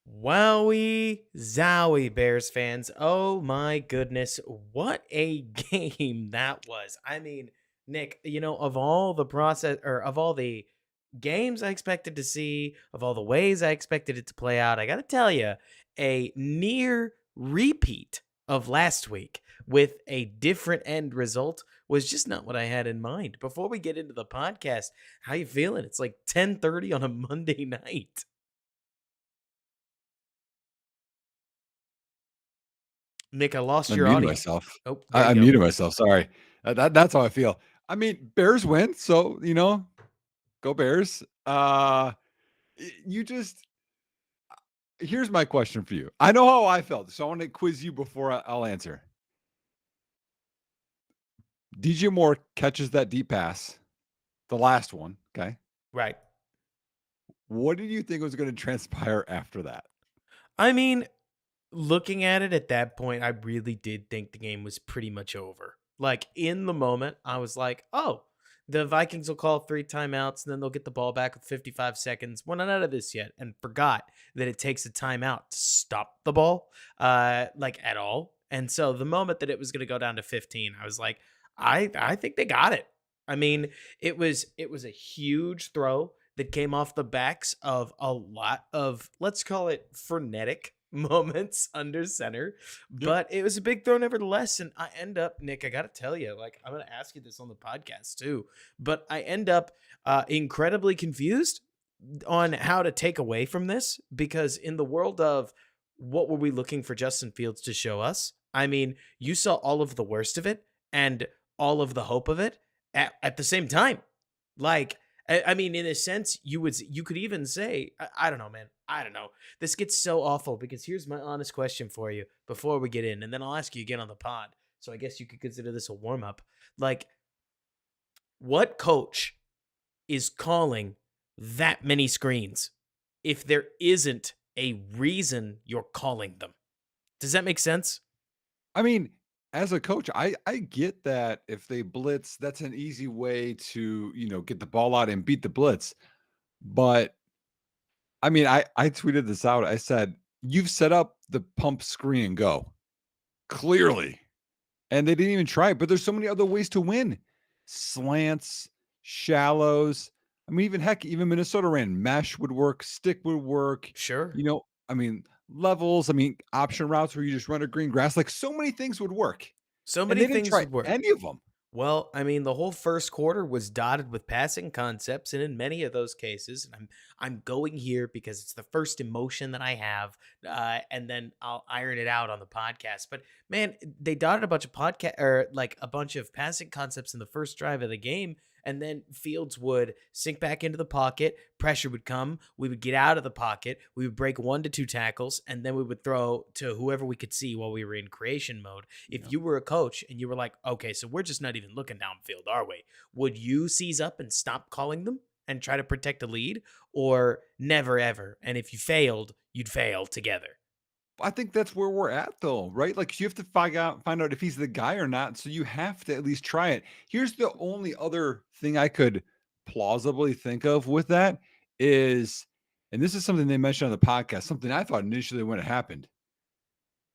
Wowie zowie, Bears fans. Oh my goodness, what a game that was. I mean, Nick, of all the process or of all the games I expected to see, of all the ways I expected it to play out, I got to tell you, a near repeat of last week with a different end result was just not what I had in mind. Before we get into the podcast, how you feeling? It's like 10:30 on a Monday night. Nick, I lost I your muted audio. myself. Oh, there I you I go. muted myself, sorry. That's how I feel. I mean, Bears win, so, go Bears. Y you just here's my question for you. I know how I felt, so I wanna quiz you before I'll answer. DJ Moore catches that deep pass, the last one, okay? Right. What did you think was gonna transpire after that? I mean, looking at it at that point, I really did think the game was pretty much over. Like in the moment, I was like, oh, the Vikings will call three timeouts and then they'll get the ball back with 55 seconds. We're not out of this yet. And forgot that it takes a timeout to stop the ball, like at all. And so the moment that it was going to go down to 15, I was like, I think they got it. I mean, it was a huge throw that came off the backs of a lot of, let's call it, frenetic moments under center, Yep. but it was a big throw nevertheless. And I end up, Nick, I got to tell you, like, I'm going to ask you this on the podcast too, but I end up incredibly confused on how to take away from this because in the world of what were we looking for Justin Fields to show us? I mean, you saw all of the worst of it and all of the hope of it at the same time. Like, I mean, in a sense, you could even say, I don't know, man. I don't know. This gets so awful because here's my honest question for you before we get in, and then I'll ask you again on the pod. So I guess you could consider this a warm up. Like, what coach is calling that many screens if there isn't a reason you're calling them? Does that make sense? I mean, as a coach, I get that if they blitz, that's an easy way to, get the ball out and beat the blitz. But I mean, I tweeted this out. I said, "You've set up the pump screen and go." Clearly. And they didn't even try it, but there's so many other ways to win. Slants, shallows. I mean, even heck, even Minnesota ran mesh would work, stick would work. Sure. I mean, levels, I mean, option routes where you just run a green grass, like so many things would work. So And many they didn't things try would work. any of them. Well, I mean, the whole first quarter was dotted with passing concepts, and in many of those cases, and I'm going here because it's the first emotion that I have, and then I'll iron it out on the podcast. But man, they dotted a bunch of podcast or like a bunch of passing concepts in the first drive of the game, and then Fields would sink back into the pocket, pressure would come, we would get out of the pocket, we would break 1 to 2 tackles, and then we would throw to whoever we could see while we were in creation mode. Yeah. If you were a coach and you were like, okay, so we're just not even looking downfield, are we? Would you seize up and stop calling them and try to protect a lead, or never ever? And if you failed, you'd fail together. I think that's where we're at though, right? Like you have to find out if he's the guy or not. So you have to at least try it. Here's the only other thing I could plausibly think of with that is, and this is something they mentioned on the podcast, something I thought initially when it happened.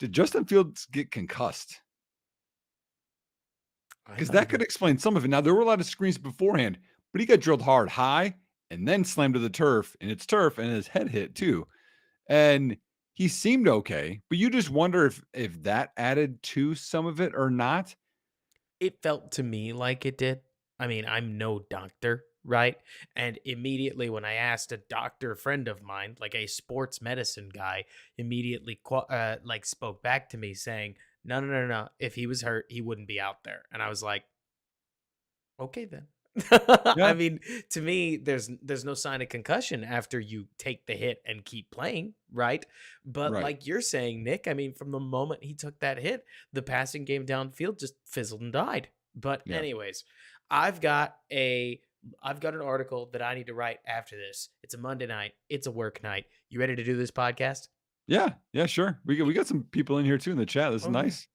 Did Justin Fields get concussed? I Because thought he that could did. explain some of it. Now there were a lot of screens beforehand, but he got drilled hard high and then slammed to the turf, and it's turf, and his head hit too. And he seemed okay, but you just wonder if that added to some of it or not. It felt to me like it did. I mean, I'm no doctor, right? And immediately when I asked a doctor friend of mine, like a sports medicine guy, immediately like spoke back to me saying, "No, no, no, no. If he was hurt, he wouldn't be out there." And I was like, "Okay then." I Yeah, mean, to me, there's no sign of concussion after you take the hit and keep playing, right? But right. like you're saying, Nick, I mean, from the moment he took that hit, the passing game downfield just fizzled and died. But Yeah. anyways, I've got a I've got an article that I need to write after this. It's a Monday night. It's a work night. You ready to do this podcast? Yeah, yeah, sure. We got some people in here too in the chat. This is Oh yeah. nice.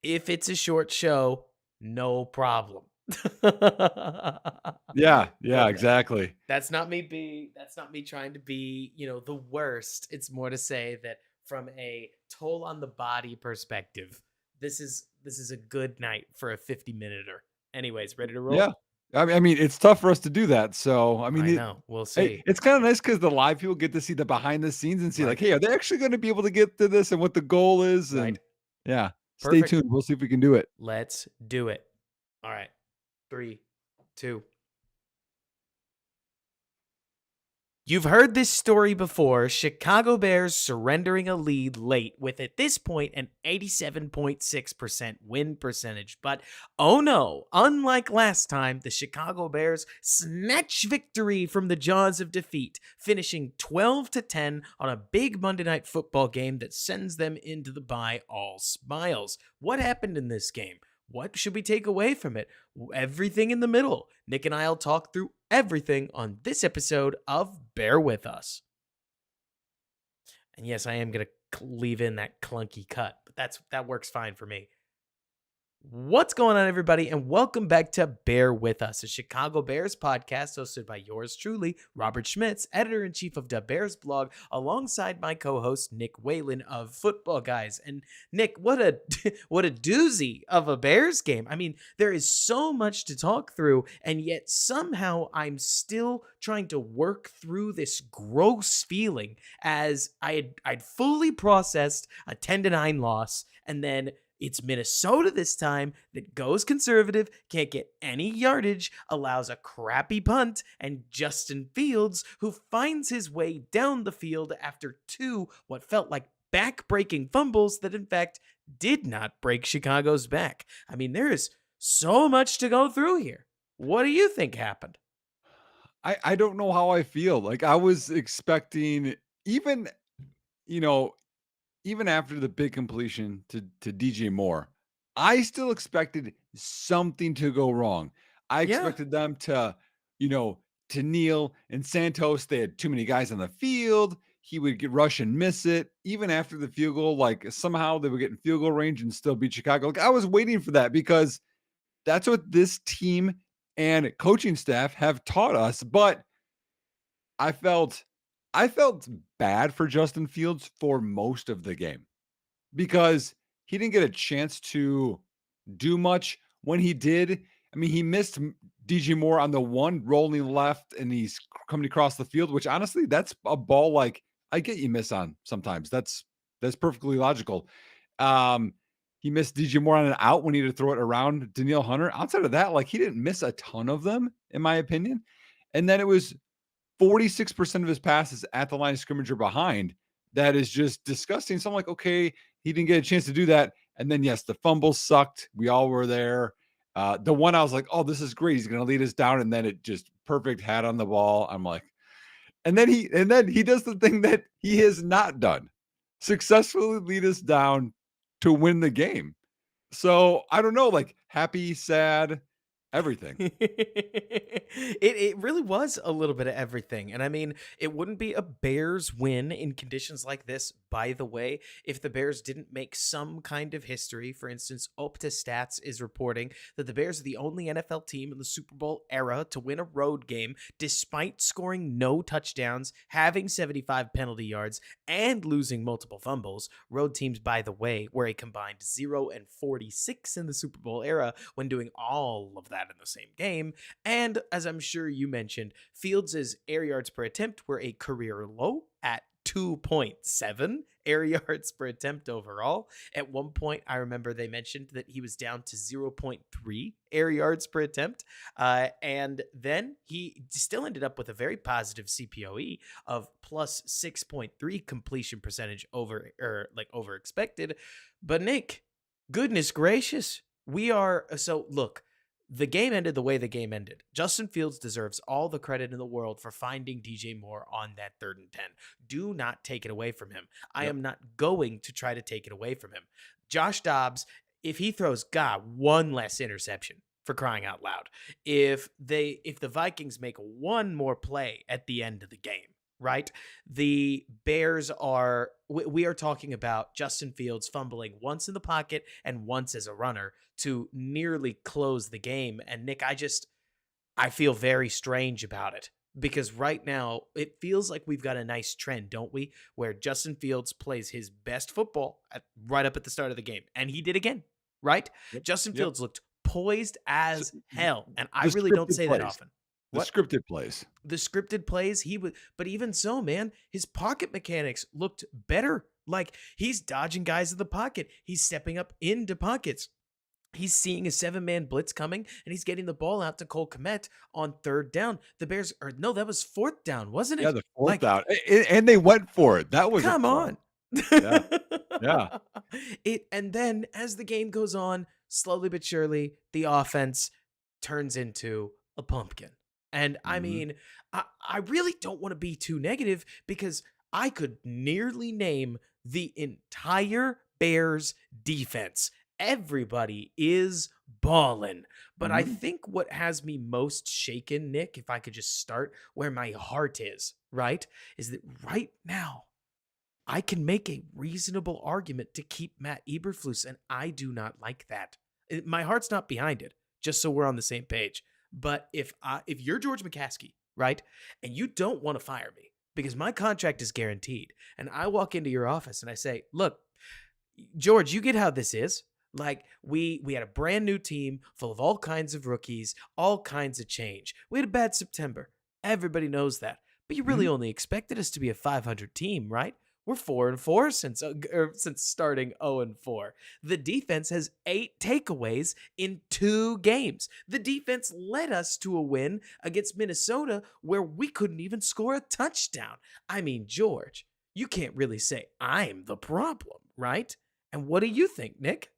If it's a short show, no problem. Yeah, yeah, Okay. exactly. That's not me trying to be, the worst. It's more to say that from a toll on the body perspective, this is a good night for a 50-minuter. Anyways, ready to roll? Yeah. I mean, it's tough for us to do that, so, I mean, I know. We'll see. it's kinda nice because the live people get to see the behind the scenes and see, like, Right. "Hey, are they actually gonna be able to get to this and what the goal is?" Right. And yeah, stay Perfect. tuned, we'll see if we can do it. Let's do it. All right. Three, two. You've heard this story before. Chicago Bears surrendering a lead late with, at this point, an 87.6% win percentage. But oh no, unlike last time, the Chicago Bears snatch victory from the jaws of defeat, finishing 12-10 on a big Monday Night Football game that sends them into the bye all smiles. What happened in this game? What should we take away from it? Everything in the middle. Nick and I'll talk through everything on this episode of Bear With Us. And yes, I am going to leave in that clunky cut, but that works fine for me. What's going on, everybody, and welcome back to Bear With Us, a Chicago Bears podcast hosted by yours truly, Robert Schmitz, editor-in-chief of the Bears blog, alongside my co-host, Nick Whalen of Football Guys. And Nick, what a what a doozy of a Bears game. I mean, there is so much to talk through, and yet somehow I'm still trying to work through this gross feeling as I'd fully processed a 10-9 loss, and then it's Minnesota this time that goes conservative, can't get any yardage, allows a crappy punt, and Justin Fields, who finds his way down the field after two what felt like back-breaking fumbles that in fact did not break Chicago's back. I mean, there is so much to go through here. What do you think happened? I don't know how I feel, like, I was expecting even, you know, even after the big completion to DJ Moore, I still expected something to go wrong. I Yeah. expected them to, you know, to kneel and Santos, they had too many guys on the field. He would get rush and miss it. Even after the field goal, like somehow they would get in field goal range and still beat Chicago. Like I was waiting for that because that's what this team and coaching staff have taught us. But I felt I felt bad for Justin Fields for most of the game because he didn't get a chance to do much. When he did, I mean, he missed DJ Moore on the one rolling left and he's coming across the field, which honestly, that's a ball like I get you miss on sometimes. That's perfectly logical. Um, he missed DJ Moore on an out when he had to throw it around Danielle Hunter. Outside of that, like he didn't miss a ton of them, in my opinion. And then it was 46% of his passes at the line of scrimmage or behind. That is just disgusting. So I'm like, okay, he didn't get a chance to do that. And then, yes, the fumbles sucked. We all were there. The one I was like, oh, this is great. He's going to lead us down. And then it just perfect hat on the ball. I'm like, and then he does the thing that he has not done successfully lead us down to win the game. So I don't know, like happy, sad, everything. It really was a little bit of everything. And I mean, it wouldn't be a Bears win in conditions like this, by the way, if the Bears didn't make some kind of history. For instance, Opta Stats is reporting that the Bears are the only NFL team in the Super Bowl era to win a road game despite scoring no touchdowns, having 75 penalty yards, and losing multiple fumbles. Road teams, by the way, were a combined 0-46 in the Super Bowl era when doing all of that in the same game. And as I'm sure you mentioned, Fields' air yards per attempt were a career low at 2.7 air yards per attempt overall. At one point, I remember they mentioned that he was down to 0.3 air yards per attempt. And then he still ended up with a very positive CPOE of plus 6.3 completion percentage over expected. But Nick, goodness gracious, look, the game ended the way the game ended. Justin Fields deserves all the credit in the world for finding DJ Moore on that 3rd and 10. Do not take it away from him. I Yep. am not going to try to take it away from him. Josh Dobbs, if he throws one less interception, for crying out loud, if the Vikings make one more play at the end of the game, right? The Bears are, we are talking about Justin Fields fumbling once in the pocket and once as a runner to nearly close the game. And Nick, I feel very strange about it because right now it feels like we've got a nice trend, don't we? Where Justin Fields plays his best football right up at the start of the game. And he did again, right? Yep. Justin Yep. Fields looked poised So, as hell. And I the really don't scripted say that plays. often. The What? scripted plays. The scripted plays, but even so, man, his pocket mechanics looked better. Like he's dodging guys in the pocket, he's stepping up into pockets. He's seeing a 7-man blitz coming, and he's getting the ball out to Cole Kmet on third down. The Bears, or no, that was fourth down, wasn't Yeah, it? the 4th Like, down, and they went for it. That was a come play. on. Yeah, yeah. And then as the game goes on, slowly but surely, the offense turns into a pumpkin. And I Mhm. mean, I really don't want to be too negative because I could nearly name the entire Bears defense. Everybody is balling. But I Mhm. think what has me most shaken, Nick, if I could just start where my heart is, right? Is that right now I can make a reasonable argument to keep Matt Eberflus, and I do not like that. My heart's not behind it, just so we're on the same page. But if you're George McCaskey, right, and you don't want to fire me because my contract is guaranteed, and I walk into your office and I say, "Look, George, you get how this is. Like we had a brand new team full of all kinds of rookies, all kinds of change. We had a bad September. Everybody knows that. But you really Mhm. only expected us to be a 500 team, right? We're 4-4 since starting 0-4. The defense has 8 takeaways in 2 games. The defense led us to a win against Minnesota where we couldn't even score a touchdown. I mean, George, you can't really say I'm the problem, right? And what do you think, Nick?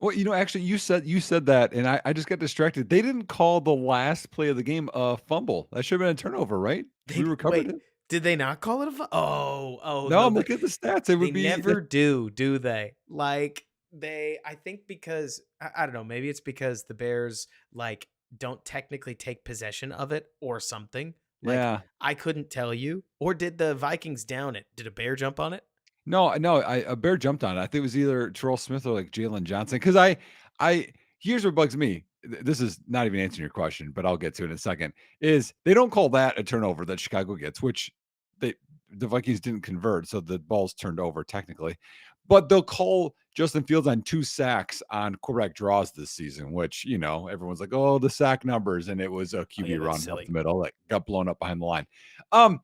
Well, actually, you said that, and I just got distracted. They didn't call the last play of the game a fumble. That should have been a turnover, right? We recovered Wait, it? did they not call it a oh No, no, I'm looking at the stats. It they would be never that. do they? Like I think because I don't know, maybe it's because the Bears like don't technically take possession of it or something. Like Yeah. I couldn't tell you. Or did the Vikings down it? Did a bear jump on it? No, a bear jumped on it. I think it was either Terrell Smith or, like, Jalen Johnson. Because I here's what bugs me. This is not even answering your question, but I'll get to it in a second, is they don't call that a turnover that Chicago gets, which they the Vikings didn't convert, so the ball's turned over technically. But they'll call Justin Fields on 2 sacks on quarterback draws this season, which, everyone's like, "Oh, the sack numbers," and it was a Oh yeah, QB that's run up silly. the middle that got blown up behind the line. Um,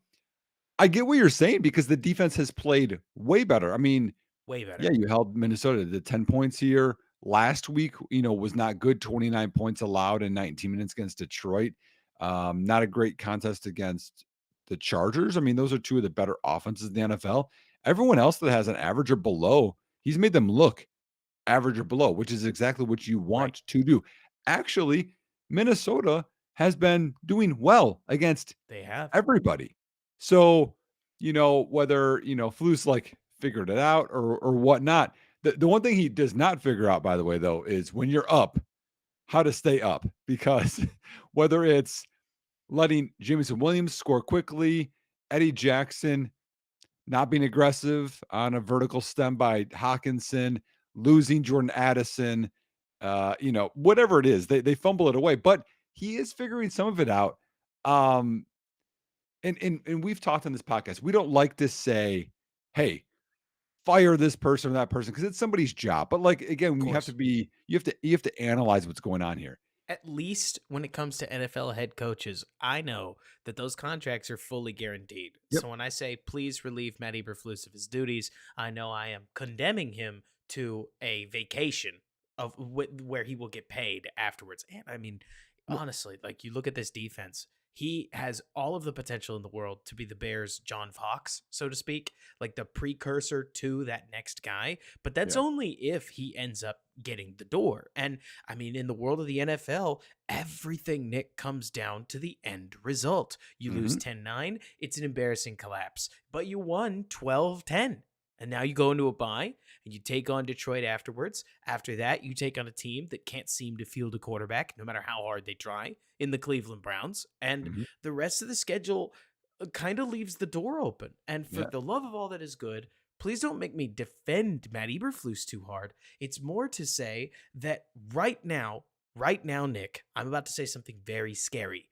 I get what you're saying because the defense has played way better. I mean, Way yeah, better. you held Minnesota to 10 points here. Last week, was not good. 29 points allowed in 19 minutes against Detroit. Not a great contest against the Chargers. I mean, those are 2 of the better offenses in the NFL. Everyone else that has an average or below, he's made them look average or below, which is exactly what you Right. want to do. Actually, Minnesota has been doing well against They have. everybody. So, whether, Flus like figured it out or whatnot. The one thing he does not figure out, by the way, though, is when you're up, how to stay up. Because whether it's letting Jameson Williams score quickly, Eddie Jackson not being aggressive on a vertical stem by Hawkinson, losing Jordan Addison, whatever it is, they fumble it away. But he is figuring some of it out. Um, and we've talked on this podcast. We don't like to say, "Hey, fire this person or that person," because it's somebody's job. But like Of again, course. you have to analyze what's going on here. At least when it comes to NFL head coaches, I know that those contracts are fully guaranteed. Yep. So when I say please relieve Matt Eberflus of his duties, I know I am condemning him to a vacation of where he will get paid afterwards. And I mean, Well, honestly, like you look at this defense, he has all of the potential in the world to be the Bears' John Fox, so to speak, like the precursor to that next guy. But that's yeah. only if he ends up getting the door. And I mean, in the world of the NFL, everything, Nick, comes down to the end result. You lose Mhm. 10-9, it's an embarrassing collapse, but you won 12-10. And now you go into a bye and you take on Detroit afterwards. After that, you take on a team that can't seem to field a quarterback, no matter how hard they try, in the Cleveland Browns. And Mhm. the rest of the schedule, kind of leaves the door open. And for Yeah. the love of all that is good, please don't make me defend Matt Eberflus too hard. It's more to say that right now, Nick, I'm about to say something very scary.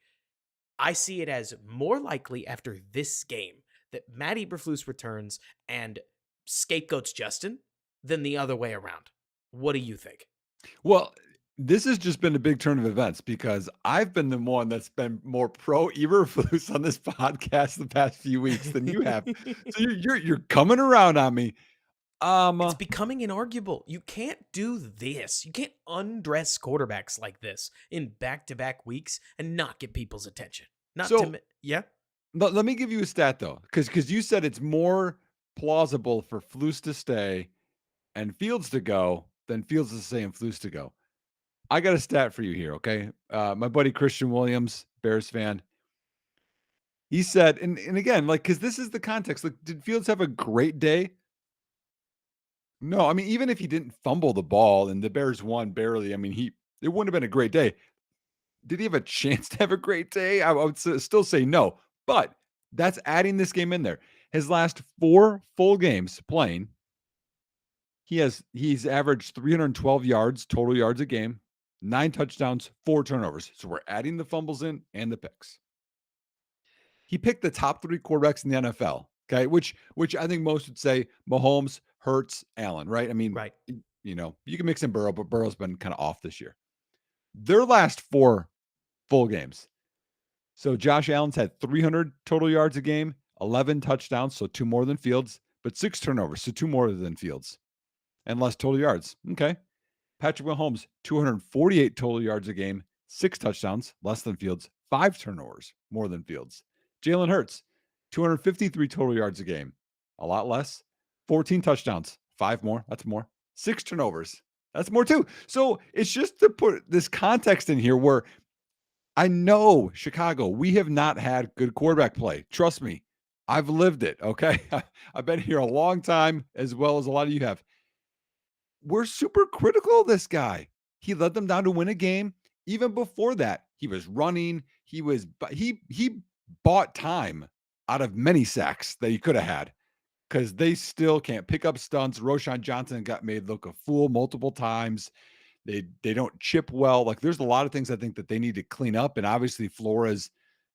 I see it as more likely after this game that Matt Eberflus returns and scapegoats Justin than the other way around. What do you think? Well, this has just been a big turn of events because I've been the one that's been more pro Eberflus on this podcast the past few weeks than you have. So you're coming around on me. It's becoming inarguable. You can't do this. You can't undress quarterbacks like this in back-to-back weeks and not get people's attention. Not to So yeah. let me give you a stat though, because you said it's more plausible for Flus to stay and Fields to go than Fields to stay and Flus to go. I got a stat for you here, okay? My buddy Christian Williams, Bears fan, he said, and again, like, because this is the context. Like, did Fields have a great day? No, I mean, even if he didn't fumble the ball and the Bears won barely, I mean, it wouldn't have been a great day. Did he have a chance to have a great day? I would still say no, but that's adding this game in there. His last 4 full games playing, he's averaged 312 yards, total yards a game, 9 touchdowns, 4 turnovers. So we're adding the fumbles in and the picks. He picked the top 3 quarterbacks in the NFL, okay, which I think most would say Mahomes, Hurts, Allen, right? I mean, Right. you can mix in Burrow, but Burrow's been kind of off this year. Their last 4 full games. So Josh Allen's had 300 total yards a game, 11 touchdowns, so 2 more than Fields, but 6 turnovers, so 2 more than Fields, and less total yards. Okay. Patrick Mahomes, 248 total yards a game, 6 touchdowns, less than Fields, 5 turnovers, more than Fields. Jalen Hurts, 253 total yards a game, a lot less, 14 touchdowns, 5 more, that's more, 6 turnovers, that's more too. So it's just to put this context in here where I know Chicago, we have not had good quarterback play. Trust me, I've lived it. Okay. I've been here a long time, as well as a lot of you have. We're super critical of this guy. He led them down to win a game. Even before that, he was running. He bought time out of many sacks that he could have had because they still can't pick up stunts. Roshan Johnson got made look a fool multiple times. They don't chip well. Like there's a lot of things I think that they need to clean up. And obviously Flores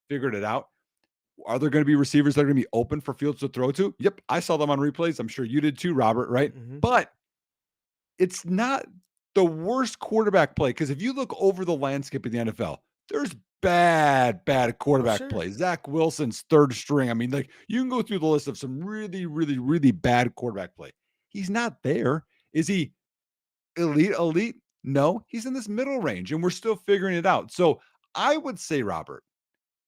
figured it out. Are there going to be receivers that are going to be open for Fields to throw to? Yep. I saw them on replays. I'm sure you did too, Robert, right? Mm-hmm. But it's not the worst quarterback play because if you look over the landscape of the NFL, there's bad Oh, quarterback sure. play. Zach Wilson's third string. I mean, like you can go through the list of some really bad quarterback play. He's not there. Is he elite? No, he's in this middle range and we're still figuring it out. So I would say, Robert,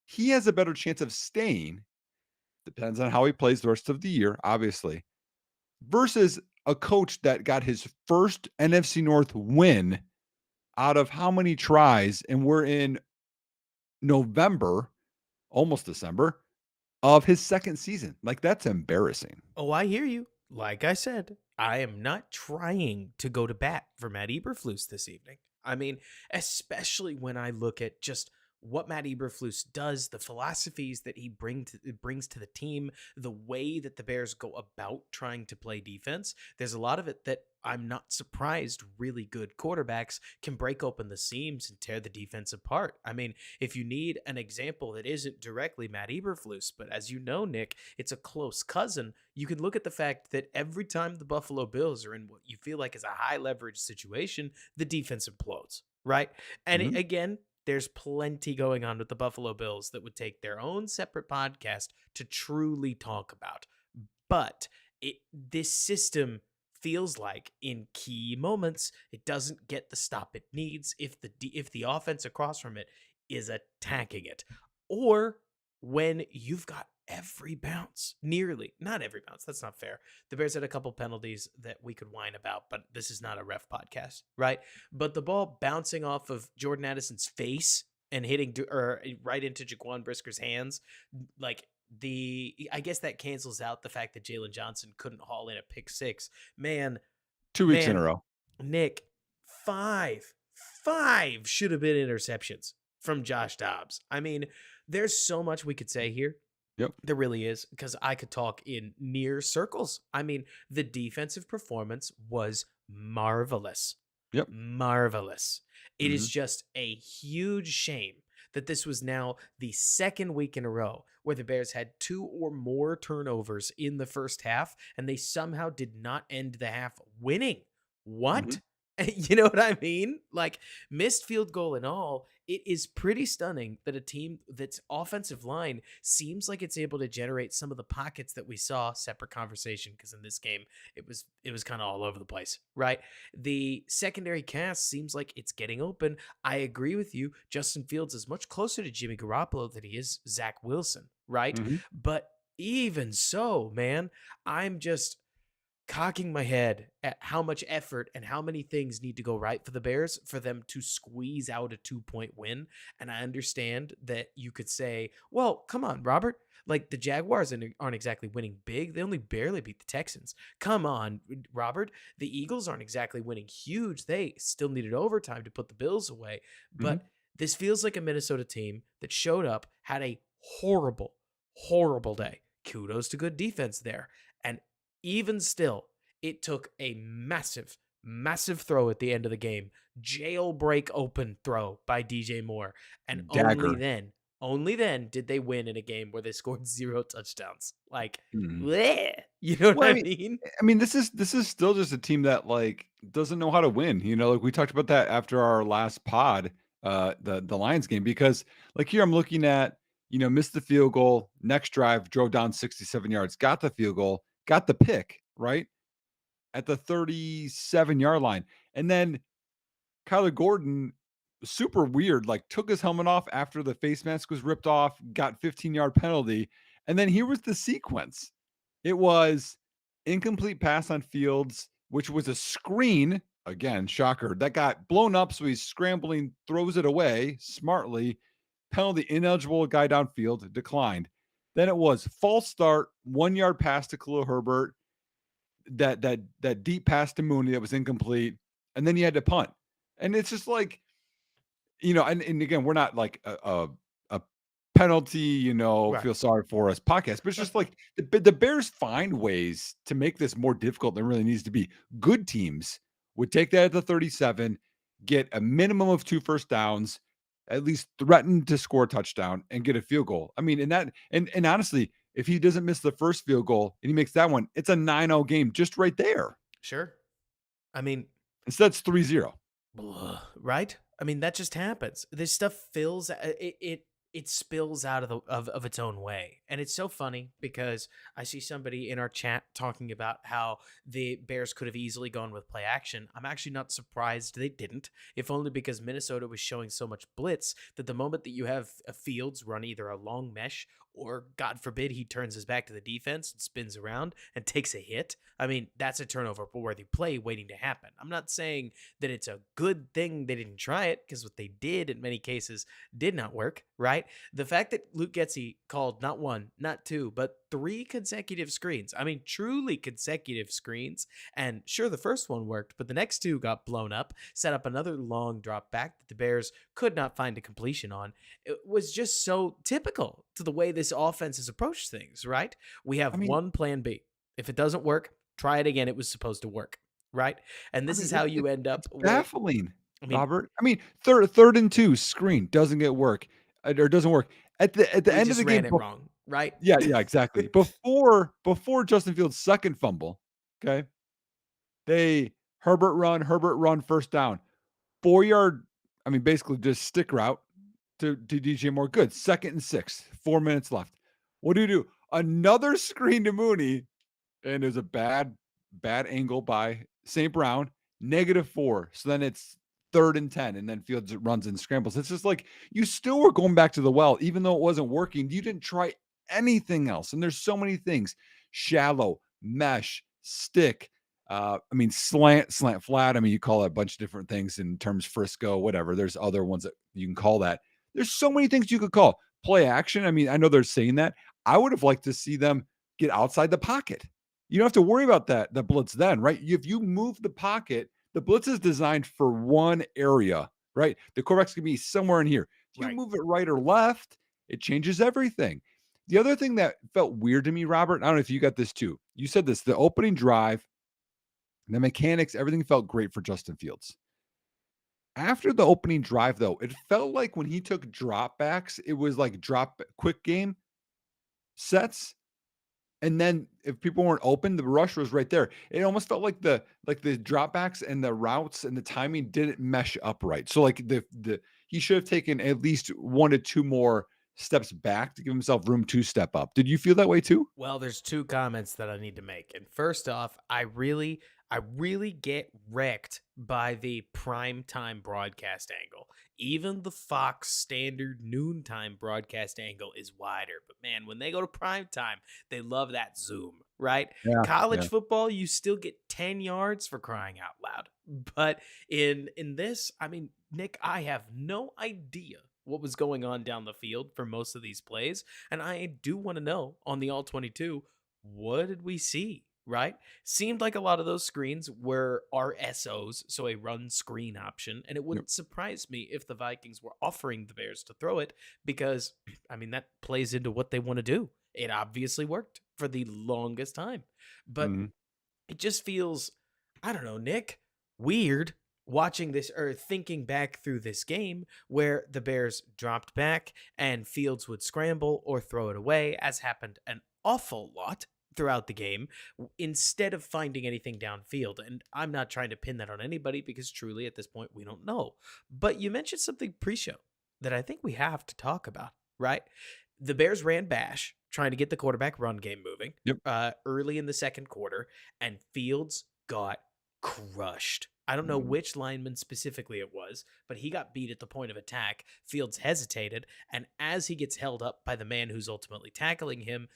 he has a better chance of staying. Depends on how he plays the rest of the year, obviously, versus a coach that got his first NFC North win out of how many tries? And we're in November, almost December, of his second season. Like, that's embarrassing. Oh, I hear you. Like I said, I am not trying to go to bat for Matt Eberflus this evening. I mean, especially when I look at just what Matt Eberflus does, the philosophies that he brings to the team, the way that the Bears go about trying to play defense. There's a lot of it that I'm not surprised really good quarterbacks can break open the seams and tear the defense apart. I mean, if you need an example that isn't directly Matt Eberflus, but as you know, Nick, it's a close cousin, you can look at the fact that every time the Buffalo Bills are in what you feel like is a high leverage situation, the defense implodes, right? And Mhm. again, there's plenty going on with the Buffalo Bills that would take their own separate podcast to truly talk about. But this system feels like in key moments it doesn't get the stop it needs if the offense across from it is attacking it, or when you've got every bounce, nearly not every bounce. That's not fair. The Bears had a couple penalties that we could whine about, but this is not a ref podcast, right? But the ball bouncing off of Jordan Addison's face and hitting or right into Jaquan Brisker's hands, like I guess that cancels out the fact that Jalen Johnson couldn't haul in a pick six. Man, 2 weeks in a man, row. Nick, five should have been interceptions from Josh Dobbs. I mean, there's so much we could say here. Yep. There really is, because I could talk in near circles. I mean, the defensive performance was marvelous. Yep. Marvelous. It is Mhm. just a huge shame that this was now the second week in a row where the Bears had two or more turnovers in the first half, and they somehow did not end the half winning. Mhm. What? You know what I mean? Like, missed field goal and all, it is pretty stunning that a team that's offensive line seems like it's able to generate some of the pockets that we saw. Separate conversation, because in this game it was kind of all over the place, right? The secondary cast seems like it's getting open. I agree with you. Justin Fields is much closer to Jimmy Garoppolo than he is Zach Wilson, right? Mhm. But even so, man, I'm just cocking my head at how much effort and how many things need to go right for the Bears for them to squeeze out a 2-point win. And I understand that you could say, well, come on, Robert. Like, the Jaguars aren't exactly winning big. They only barely beat the Texans. Come on, Robert. The Eagles aren't exactly winning huge. They still needed overtime to put the Bills away. Mhm. But this feels like a Minnesota team that showed up, had a horrible, horrible day. Kudos to good defense there. And even still, it took a massive, massive throw at the end of the game, jailbreak open throw by DJ Moore. And Dagger. only then did they win in a game where they scored 0 touchdowns. Like, Mhm. bleh, you know what Well, I mean? this is still just a team that, like, doesn't know how to win, like, we talked about that after our last pod, the Lions game, because, like, here I'm looking at, missed the field goal, next drive, drove down 67 yards, got the field goal, got the pick, right, at the 37-yard line, and then Kyler Gordon, super weird, like, took his helmet off after the face mask was ripped off, got 15-yard penalty, and then here was the sequence. It was incomplete pass on Fields, which was a screen, again, shocker, that got blown up, so he's scrambling, throws it away smartly, penalty, ineligible guy downfield, declined. Then it was false start, 1-yard pass to Khalil Herbert, that deep pass to Mooney that was incomplete, and then he had to punt. And it's just like, and again, we're not like a penalty, Right. feel sorry for us podcast, but it's just like the Bears find ways to make this more difficult than it really needs to be. Good teams would take that at the 37, get a minimum of 2 first downs, at least threaten to score a touchdown and get a field goal. I mean, and honestly, if he doesn't miss the first field goal and he makes that one, it's a 9-0 game just right there. Sure. I mean, Instead, it's 3-0. right? I mean, that just happens. This stuff fills it spills out of its own way. And it's so funny because I see somebody in our chat talking about how the Bears could have easily gone with play action. I'm actually not surprised they didn't, if only because Minnesota was showing so much blitz that the moment that you have a Fields run either a long mesh or, God forbid, he turns his back to the defense and spins around and takes a hit, I mean, that's a turnover worthy play waiting to happen. I'm not saying that it's a good thing they didn't try it, because what they did in many cases did not work, right? The fact that Luke Getzey called not one, not two, but three consecutive screens. I mean, truly consecutive screens. And sure, the first one worked, but the next two got blown up, set up another long drop back that the Bears could not find a completion on. It was just so typical to the way this offense has approached things, right? We I have mean, one plan B. If it doesn't work, try it again. It was supposed to work, right? And I this mean, is how it you end it's up where, baffling, I mean, Robert. I mean, third and 2 screen doesn't get work, or doesn't work. At the we end of just the ran game, it wrong, right? yeah, yeah, exactly. Before Justin Fields' second fumble, okay, they Herbert run, first down. 4-yard, I mean, basically just stick route to DJ Moore. Good. 2nd and 6, 4 minutes left. What do? Another screen to Mooney, and there's a bad angle by St. Brown, -4. So then it's 3rd and 10, and then Fields runs and scrambles. It's just like you still were going back to the well, even though it wasn't working. You didn't try anything else. And there's so many things: shallow, mesh, stick. I mean, slant flat. I mean, you call it a bunch of different things in terms Frisco, whatever. There's other ones that you can call that. There's so many things you could call play action. I mean, I know they're saying that. I would have liked to see them get outside the pocket. You don't have to worry about the blitz then, right? If you move the pocket, the blitz is designed for one area, right? The quarterback's gonna be somewhere in here. If you Right. move it right or left, it changes everything. The other thing that felt weird to me, Robert, I don't know if you got this too. You said this, the opening drive, the mechanics, everything felt great for Justin Fields. After the opening drive, though, it felt like when he took dropbacks, it was like drop quick game sets. And then if people weren't open, the rush was right there. It almost felt like the dropbacks and the routes and the timing didn't mesh up right. So like the he should have taken at least 1 to 2 more steps back to give himself room to step up. Did you feel that way too? Well, there's two comments that I need to make. And first off, I really get wrecked by the prime time broadcast angle. Even the Fox standard noontime broadcast angle is wider. But man, when they go to prime time, they love that zoom, right? Yeah, College yeah. football, you still get 10 yards for crying out loud. But in this, I mean, Nick, I have no idea what was going on down the field for most of these plays. And I do want to know on the all 22, what did we see? Right? Seemed like a lot of those screens were RSOs, so a run screen option. And it Yep. wouldn't surprise me if the Vikings were offering the Bears to throw it because, I mean, that plays into what they want to do. It obviously worked for the longest time. But Mhm. it just feels, I don't know, Nick, weird watching this or thinking back through this game where the Bears dropped back and Fields would scramble or throw it away, as happened an awful lot throughout the game, instead of finding anything downfield. And I'm not trying to pin that on anybody because truly at this point we don't know. But you mentioned something pre-show that I think we have to talk about, right? The Bears ran bash trying to get the quarterback run game moving Yep. early in the second quarter, and Fields got crushed. I don't know Mhm. which lineman specifically it was, but he got beat at the point of attack. Fields hesitated, and as he gets held up by the man who's ultimately tackling him,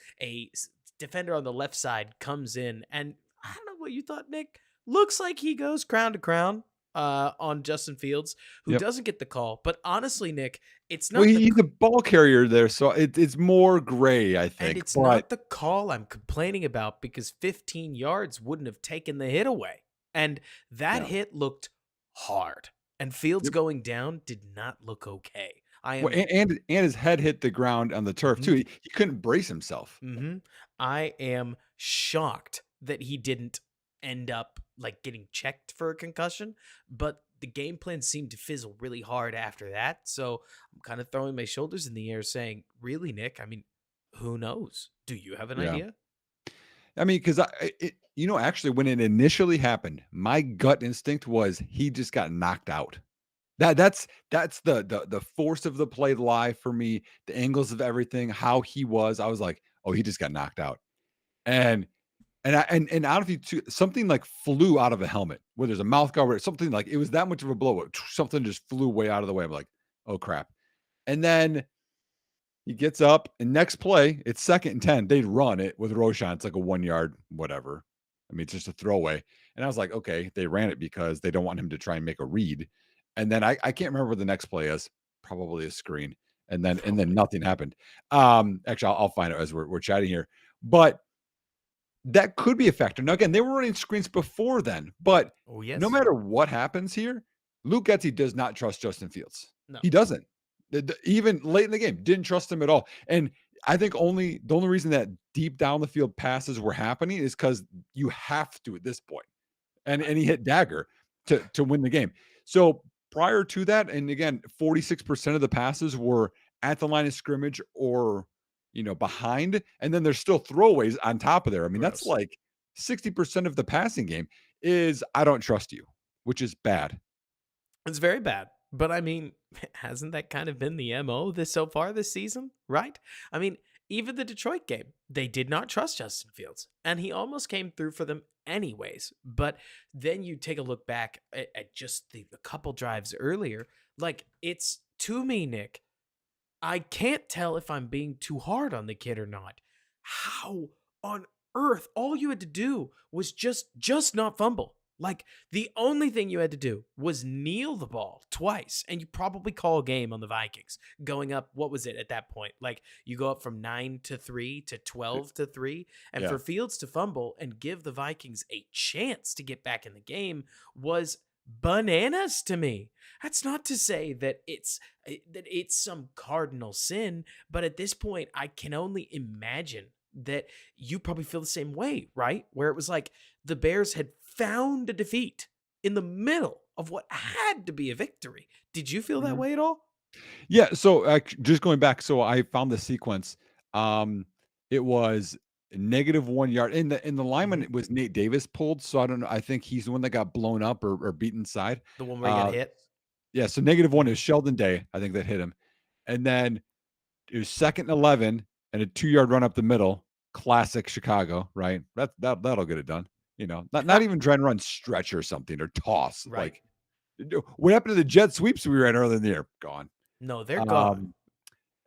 defender on the left side comes in, and I don't know what you thought, Nick. Looks like he goes crown to crown on Justin Fields, who Yep. doesn't get the call. But honestly, Nick, it's Well, not the he's a ball carrier there, so it's more gray, I And think. it's But not the call I'm complaining about because 15 yards wouldn't have taken the hit away. And that yeah. hit looked hard. And Fields Yep. going down did not look okay. I Well, am and his head hit the ground on the turf too. mhm, He couldn't brace himself. mhm. I am shocked that he didn't end up like getting checked for a concussion, but the game plan seemed to fizzle really hard after that. So I'm kind of throwing my shoulders in the air saying, really, Nick? I mean, who knows? Do you have an Yeah. idea? I mean, because actually, when it initially happened, my gut instinct was he just got knocked out. That's the force of the play live for me, the angles of everything, how he was. I was like, oh, he just got knocked out. And and out of you too, something like flew out of a helmet where there's a mouth guard, or something like it was that much of a blow. Something just flew way out of the way. I'm like, oh crap. And then he gets up and next play, it's 2nd and 10. They run it with Roshan. It's like a 1 yard, whatever. I mean, it's just a throwaway. And I was like, okay, they ran it because they don't want him to try and make a read. And then I can't remember what the next play is. Probably a screen. And then Probably. nothing happened. Actually, I'll find out as we're chatting here. But that could be a factor. Now, again, they were running screens before then, but Oh, no yes. matter what happens here, Luke Getsy does not trust Justin Fields. No. He doesn't. Even late in the game, didn't trust him at all. And I think the only reason that deep down the field passes were happening is because you have to at this point. And he hit dagger to win the game. So prior to that, and again, 46% of the passes were at the line of scrimmage or behind, and then there's still throwaways on top of there. I mean, that's Gross. like 60% of the passing game is I don't trust you, which is bad. It's very bad. But I mean, hasn't that kind of been the MO this so far this season, right? I mean, even the Detroit game, they did not trust Justin Fields, and he almost came through for them anyways. But then you take a look back at just the couple drives earlier, like it's to me, Nick, I can't tell if I'm being too hard on the kid or not. How on earth all you had to do was just not fumble. Like the only thing you had to do was kneel the ball twice and you probably call a game on the Vikings. Going up, what was it at that point? Like you go up from 9-3 to 12-3 and Yeah. for Fields to fumble and give the Vikings a chance to get back in the game was bananas to me. That's not to say that it's some cardinal sin, but at this point I can only imagine that you probably feel the same way, right? Where it was like the Bears had found a defeat in the middle of what had to be a victory. Did you feel that Mhm. way at all? Yeah, so, just going back, so I found the sequence. Um, it was -1 yard, and the lineman Mhm. was Nate Davis pulled, so I don't know, I think he's the one that got blown up or beaten inside. The one where you got Uh, hit? yeah, so -1 is Mhm. Sheldon Day, I think that hit him, and then it was 2nd and 11 and a 2-yard run up the middle, classic Chicago, right? That'll get it done, not even trying to run stretch or something or toss, Right. like, what happened to the jet sweeps we ran earlier in the year? Gone. No, they're gone. Um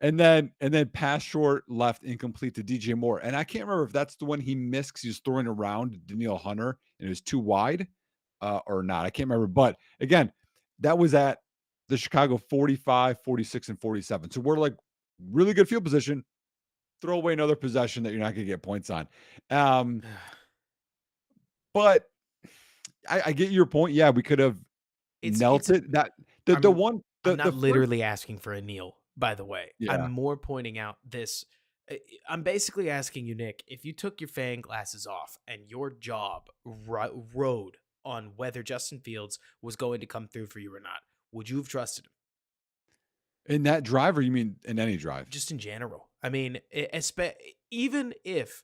and then pass short left incomplete to DJ Moore. And I can't remember if that's the one he missed 'cause he was throwing around Danielle Hunter and it was too wide, or not. I can't remember. But again, that was at the Chicago 45, 46, and 47. So we're like really good field position. Throw away another possession that you're not gonna get points on. Um, but I get your point. Yeah, we could have It's knelt a it. That the I'm one I'm the not first. literally asking for a kneel, by the way. I'm Yeah. more pointing out this. I'm basically asking you, Nick, if you took your fan glasses off and your job rode on whether Justin Fields was going to come through for you or not, would you have trusted him? In that drive, or you mean in any drive? Just in general. I mean, even if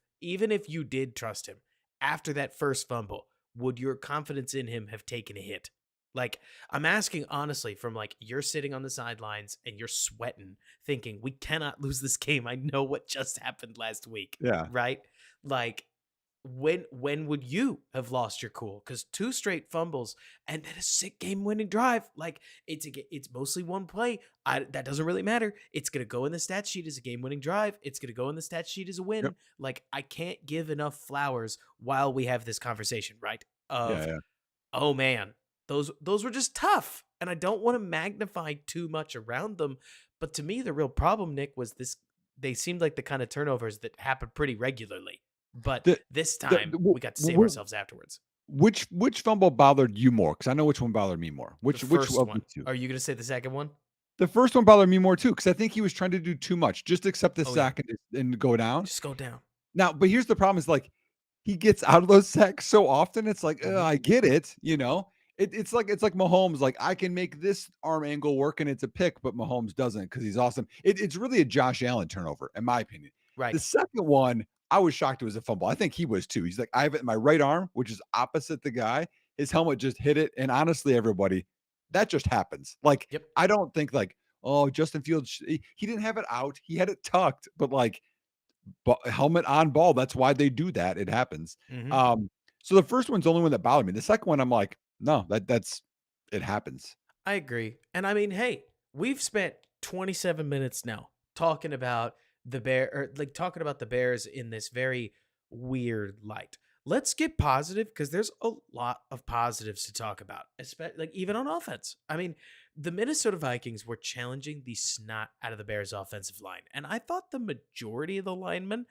you did trust him after that first fumble, would your confidence in him have taken a hit? Like, I'm asking honestly from like you're sitting on the sidelines and you're sweating thinking we cannot lose this game. I know what just happened last week, Yeah. right? Like when would you have lost your cool? Because two straight fumbles and then a sick game-winning drive. Like it's mostly one play. That doesn't really matter. It's gonna go in the stat sheet as a game-winning drive. It's gonna go in the stat sheet as a Yep. win. Like I can't give enough flowers while we have this conversation, right? Yeah, Of yeah. oh man, those were just tough, and I don't want to magnify too much around them. But to me, the real problem, Nick, was this. They seemed like the kind of turnovers that happen pretty regularly. But The this the time, w we got to save w ourselves afterwards. which fumble bothered you more? Because I know which one bothered me more. The Which first of the one. 2? Are you going to say the second one? The first one bothered me more too, because I think he was trying to do too much. Just accept the Oh yeah, sack and go down. just go down. Now, but here's the problem is, like, he gets out of those sacks so often, it's like, Hmm. I get it, you know? It's like Mahomes, like, I can make this arm angle work and it's a pick, but Mahomes doesn't because he's awesome. It's really a Josh Allen turnover, in my opinion. The Right. second one, I was shocked it was a fumble. I think he was too. He's like, I have it in my right arm, which is opposite the guy. His helmet just hit it, and honestly, everybody, that just happens. Like, Yep. I don't think like, "Oh, Justin Fields, he didn't have it out. He had it tucked," but, like, helmet on ball. That's why they do that. It happens. Hmm. Um, so the first one's the only one that bothered me. The second one, I'm like, no, that's it happens. I agree. And I mean, hey, we've spent 27 minutes now talking about talking about the Bears in this very weird light. Let's get positive because there's a lot of positives to talk about, especially like even on offense. I mean, the Minnesota Vikings were challenging the snot out of the Bears offensive line, and I thought the majority of the linemen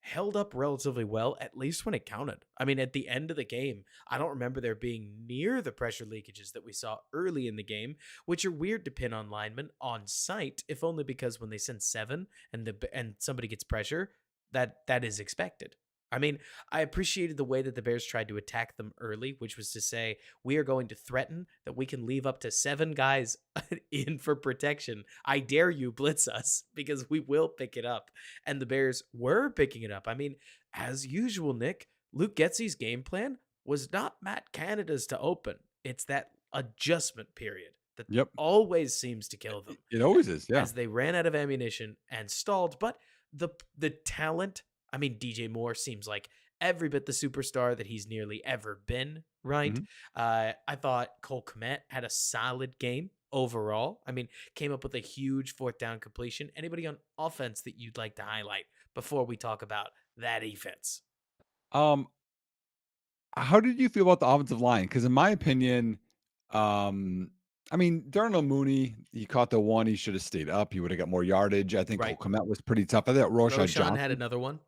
held up relatively well, at least when it counted. I mean, at the end of the game, I don't remember there being near the pressure leakages that we saw early in the game, which are weird to pin on linemen on site, if only because when they send seven and somebody gets pressure, that is expected. I mean, I appreciated the way that the Bears tried to attack them early, which was to say, we are going to threaten that we can leave up to seven guys in for protection. I dare you blitz us because we will pick it up, and the Bears were picking it up. I mean, as usual, Nick, Luke Getsy's game plan was not Matt Canada's to open. It's that adjustment period that Yep. always seems to kill them It always is. Yeah. as they ran out of ammunition and stalled. But the talent, I mean, DJ Moore seems like every bit the superstar that he's nearly ever been, right? Mhm. I thought Cole Kmet had a solid game overall. I mean, came up with a huge fourth down completion. Anybody on offense that you'd like to highlight before we talk about that defense? Um, how did you feel about the offensive line? Because in my opinion, um, I mean, Darnell Mooney, he caught the one. He should have stayed up. He would have got more yardage. I think Cole Right. Kmet was pretty tough. I thought Roshan Roshan had Johnson. another one,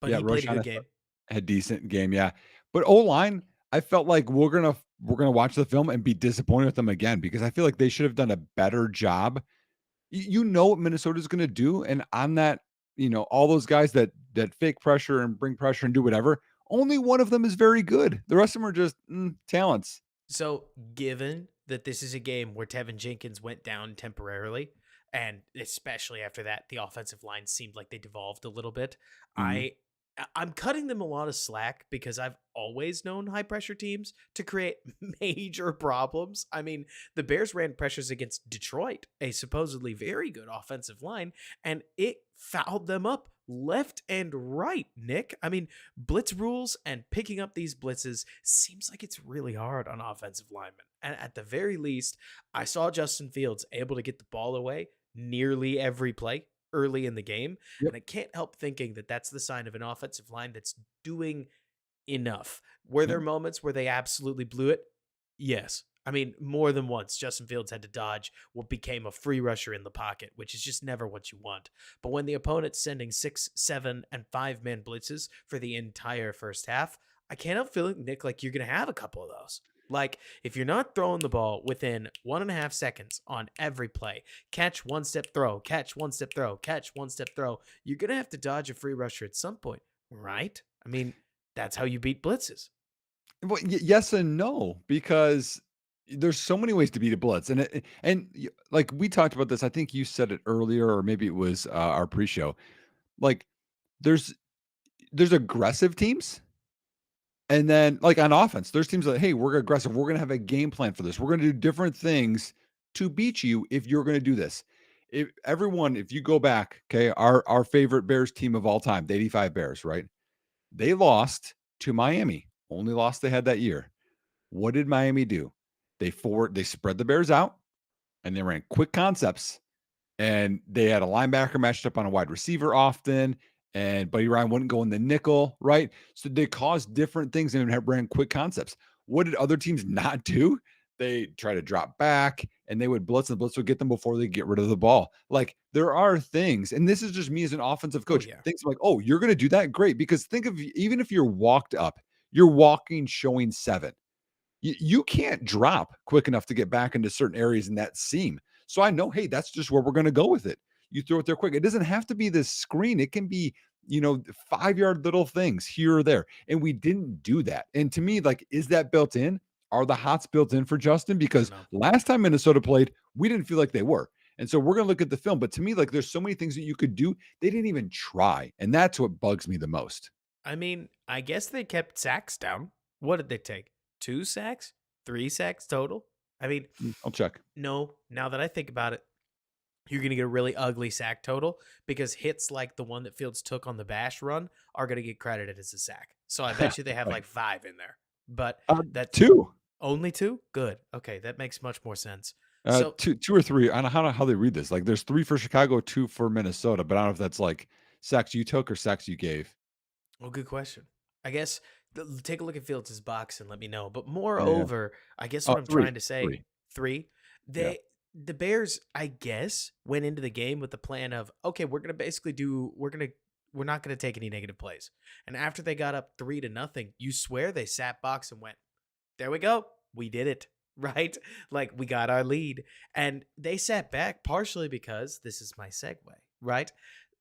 but Yeah, he played a Roshan good I thought game. had decent game. Yeah, but O line, I felt like we're gonna we're gonna watch the film and be disappointed with them again because I feel like they should have done a better job. You know what Minnesota's gonna do, and on that, all those guys that fake pressure and bring pressure and do whatever, only one of them is very good. The rest of them are just, talents. So, given that this is a game where Tevin Jenkins went down temporarily, and especially after that, the offensive line seemed like they devolved a little bit. Mhm. I I'm cutting them a lot of slack because I've always known high pressure teams to create major problems. I mean, the Bears ran pressures against Detroit, a supposedly very good offensive line, and it fouled them up left and right, Nick. I mean, blitz rules and picking up these blitzes seems like it's really hard on offensive linemen. And at the very least, I saw Justin Fields able to get the ball away nearly every play early in the game. Yep. And I can't help thinking that that's the sign of an offensive line that's doing enough. Were Yep. there moments where they absolutely blew it? Yes. I mean, more than once, Justin Fields had to dodge what became a free rusher in the pocket, which is just never what you want. But when the opponent's sending 6, 7, and 5 man blitzes for the entire first half, I can't help feeling, Nick, like you're going to have a couple of those. Like, if you're not throwing the ball within 1.5 seconds on every play, catch one step throw, catch one step throw, catch one step throw, you're going to have to dodge a free rusher at some point, right? I mean, that's how you beat blitzes. Well, yes and no, because there's so many ways to beat a blitz, like we talked about this. I think you said it earlier, or maybe it was our pre-show. Like, there's aggressive teams, and then like on offense, there's teams like, hey, we're aggressive. We're gonna have a game plan for this. We're gonna do different things to beat you if you're gonna do this. If you go back, okay, our favorite Bears team of all time, the '85 Bears, right? They lost to Miami. Only loss they had that year. What did Miami do? They spread the Bears out and they ran quick concepts, and they had a linebacker matched up on a wide receiver often, and Buddy Ryan wouldn't go in the nickel, right? So they caused different things and ran quick concepts. What did other teams not do? They try to drop back and they would blitz, and the blitz would get them before they get rid of the ball. Like, there are things, and this is just me as an offensive Oh, coach. yeah. Things like, oh, you're going to do that? Great. Because think of, even if you're walked up, you're walking showing 7. You can't drop quick enough to get back into certain areas in that seam. So I know, hey, that's just where we're going to go with it. You throw it there quick. It doesn't have to be this screen. It can be, 5-yard little things here or there. And we didn't do that. And to me, like, is that built in? Are the hots built in for Justin? I don't Because know. last time Minnesota played, we didn't feel like they were. And so we're going to look at the film. But to me, like, there's so many things that you could do. They didn't even try. And that's what bugs me the most. I mean, I guess they kept sacks down. What did they take? 2 sacks? 3 sacks total? I mean, I'll check. no, now that I think about it, you're going to get a really ugly sack total because hits like the one that Fields took on the bash run are going to get credited as a sack. So I bet you they have Right. like 5 in there. But that 2. only 2? Good. Okay, that makes much more sense. Uh, So, 2 or 3. I don't know how they read this. Like, there's 3 for Chicago, 2 for Minnesota, but I don't know if that's like sacks you took or sacks you gave. well, good question. I guess take a look at Fields' box and let me know. But Yeah. moreover, I guess Oh, what I'm 3, trying to say, 3. 3, Yeah. the Bears, I guess, went into the game with the plan of, okay, we're not gonna take any negative plays. And after they got up 3-0, you swear they sat box and went, there we go. We did it. Right? Like we got our lead. And they sat back partially because this is my segue, right?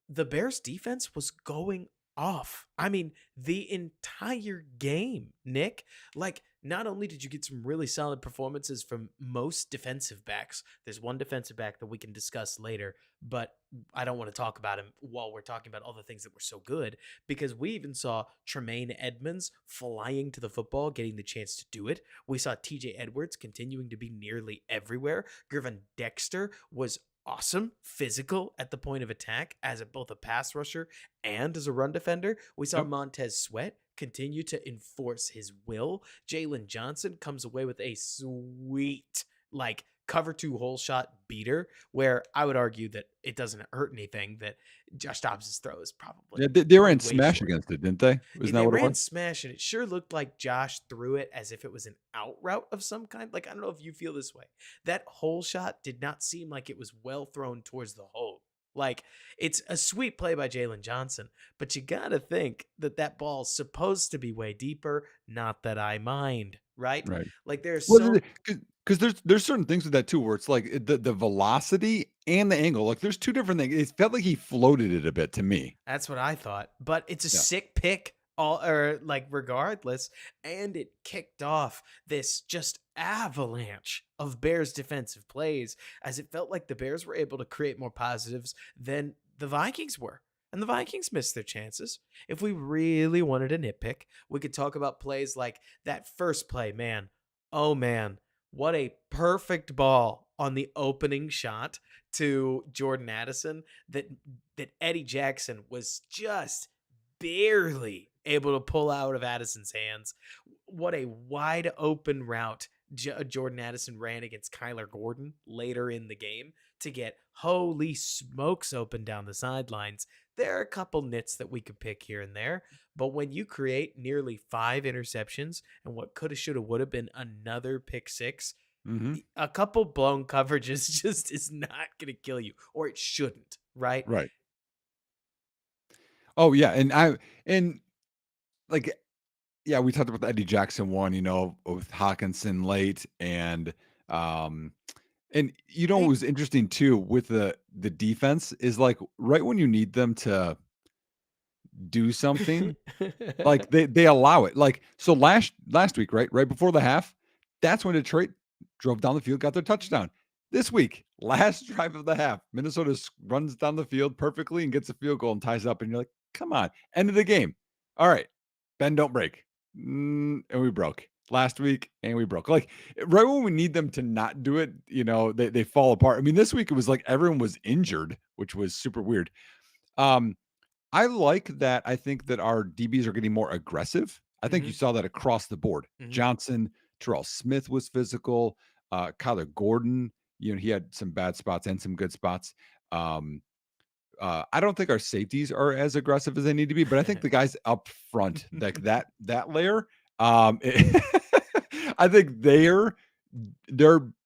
The Bears defense was going off. I mean, the entire game, Nick. Like, not only did you get some really solid performances from most defensive backs, there's one defensive back that we can discuss later, but I don't want to talk about him while we're talking about all the things that were so good because we even saw Tremaine Edmonds flying to the football, getting the chance to do it. We saw TJ Edwards continuing to be nearly everywhere. Gervin Dexter was awesome, physical at the point of attack as both a pass rusher and as a run defender. We saw Yep. Montez Sweat continue to enforce his will. Jalen Johnson comes away with a sweet, like, cover 2 hole shot beater where I would argue that it doesn't hurt anything that Josh Dobbs' throw is Yeah, probably they ran way smash short. against it, didn't they? Isn't that They what it ran was? smash, and it sure looked like Josh threw it as if it was an out route of some kind. Like, I don't know if you feel this way. That hole shot did not seem like it was well thrown towards the hole. Like, it's a sweet play by Jalen Johnson, but you gotta think that that ball's supposed to be way deeper. Not that I mind, right? Right. Like, there's Well, so because there's certain things with that too, where it's like the velocity and the angle. Like there's two different things. It felt like he floated it a bit to me. that's what I thought. But it's a Yeah. sick pick, all or like regardless. And it kicked off this just avalanche of Bears defensive plays as it felt like the Bears were able to create more positives than the Vikings were. And the Vikings missed their chances. If we really wanted a nitpick, we could talk about plays like that first play, man. Oh man, what a perfect ball on the opening shot to Jordan Addison that Eddie Jackson was just barely able to pull out of Addison's hands. What a wide open route Jordan Addison ran against Kyler Gordon later in the game to get holy smokes open down the sidelines. There are a couple nits that we could pick here and there, but when you create nearly 5 interceptions and what coulda, shoulda, woulda been another pick six, Hmm. a couple blown coverages just is not going to kill you, or it shouldn't, right? Right. Oh yeah, and like yeah, we talked about the Eddie Jackson one, with Hawkinson late, um, what Hey. was interesting too with the defense is like right when you need them to do something, like they allow it. Like so last week, right before the half, that's when Detroit drove down the field, got their touchdown. This week, last drive of the half, Minnesota runs down the field perfectly and gets a field goal and ties up. And you're like, come on, end of the game. All right, bend don't break, and we broke last week, and we broke. Like right when we need them to not do it, they fall apart. I mean, this week it was like everyone was injured, which was super weird. Um, I like that. I think that our DBs are getting more aggressive. I think you Hmm. saw that across the board. Hmm. Johnson, Terrell Smith was physical. Kyler Gordon, he had some bad spots and some good spots. Um, I don't think our safeties are as aggressive as they need to be, but I think the guys up front, like that layer, I think they're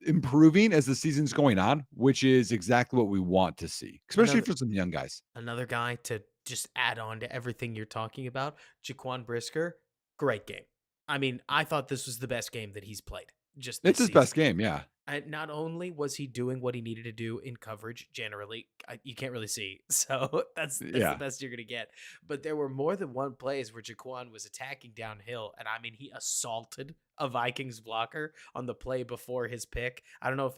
improving as the season's going on, which is exactly what we want to see, especially another for some young guys. another guy to just add on to everything you're talking about, Jaquan Brisker, great game. I mean, I thought this was the best game that he's played just It's this his best season. game, yeah. And not only was he doing what he needed to do in coverage, generally, you can't really see, so that's the Yeah. best you're gonna get. But there were more than one plays where Jaquan was attacking downhill, and I mean, he assaulted a Vikings blocker on the play before his pick. I don't know if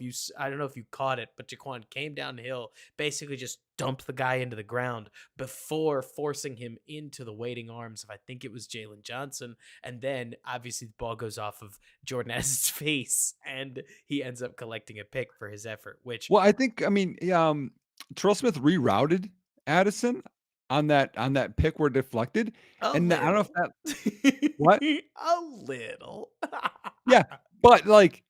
you caught it, but Jaquan came downhill, basically just dumped the guy into the ground before forcing him into the waiting arms of I think it was Jalen Johnson, and then obviously the ball goes off of Jordan Addison's face, and he ends up collecting a pick for his effort, which Well, I mean, Terrell Smith rerouted Addison on that pick where deflected, a and I don't know if little, that what? a little. Yeah, but, like,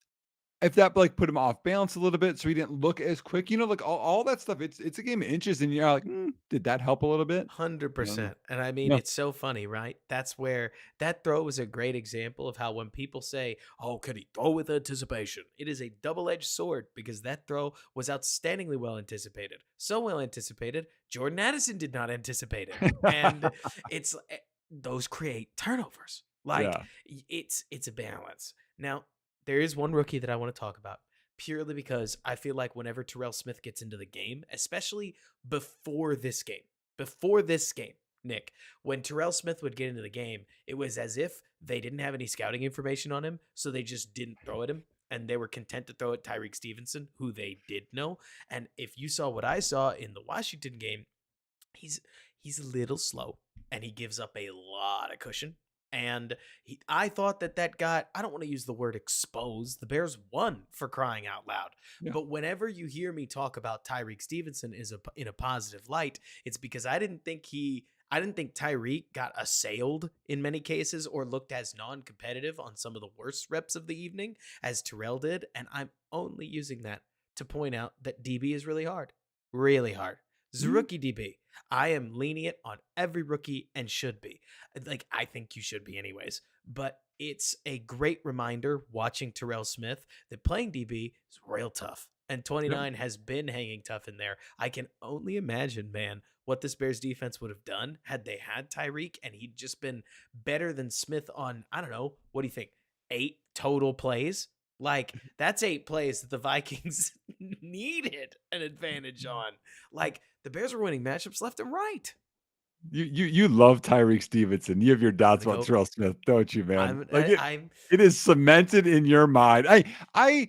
if that, like, put him off balance a little bit so he didn't look as quick, like, all that stuff, it's a game of inches, and you're like, did that help a little bit?" I don't know. 100%. And I mean, No. it's so funny, right? That's where that throw was a great example of how when people say, oh, can he throw with anticipation? It is a double edged sword because that throw was outstandingly well anticipated. So well anticipated, Jordan Addison did not anticipate it. And those create turnovers. Like Yeah. it's a balance. Now, there is one rookie that I want to talk about purely because I feel like whenever Terrell Smith gets into the game, especially before this game, before this game, Nick, when Terrell Smith would get into the game, it was as if they didn't have any scouting information on him, so they just didn't throw at him. And they were content to throw at Tyreek Stevenson, who they did know. And if you saw what I saw in the Washington game, he's he's a little slow and he gives up a lot of cushion. And I thought that got, I don't want to use the word exposed. The Bears won for crying out loud. Yeah. But whenever you hear me talk about Tyreek Stevenson in a positive light, it's because I didn't think Tyreek got assailed in many cases or looked as non-competitive on some of the worst reps of the evening as Terrell did. And I'm only using that to point out that DB is really hard, really hard. It's a Mhm. rookie DB. I am lenient on every rookie and should be. Like, I think you should be anyways. But it's a great reminder watching Terrell Smith that playing DB is real tough. And Yep. 29 has been hanging tough in there. I can only imagine, man, what this Bears defense would have done had they had Tyreek and he'd just been better than Smith on, I don't know, what do you think? 8 total plays? Like, that's 8 plays that the Vikings needed an advantage on. Like, the Bears were winning matchups left and right. You love Tyreek Stevenson. You have your I'm doubts the about goat. Terrell Smith, don't you, man? I'm Like I, I'm it is cemented in your mind. I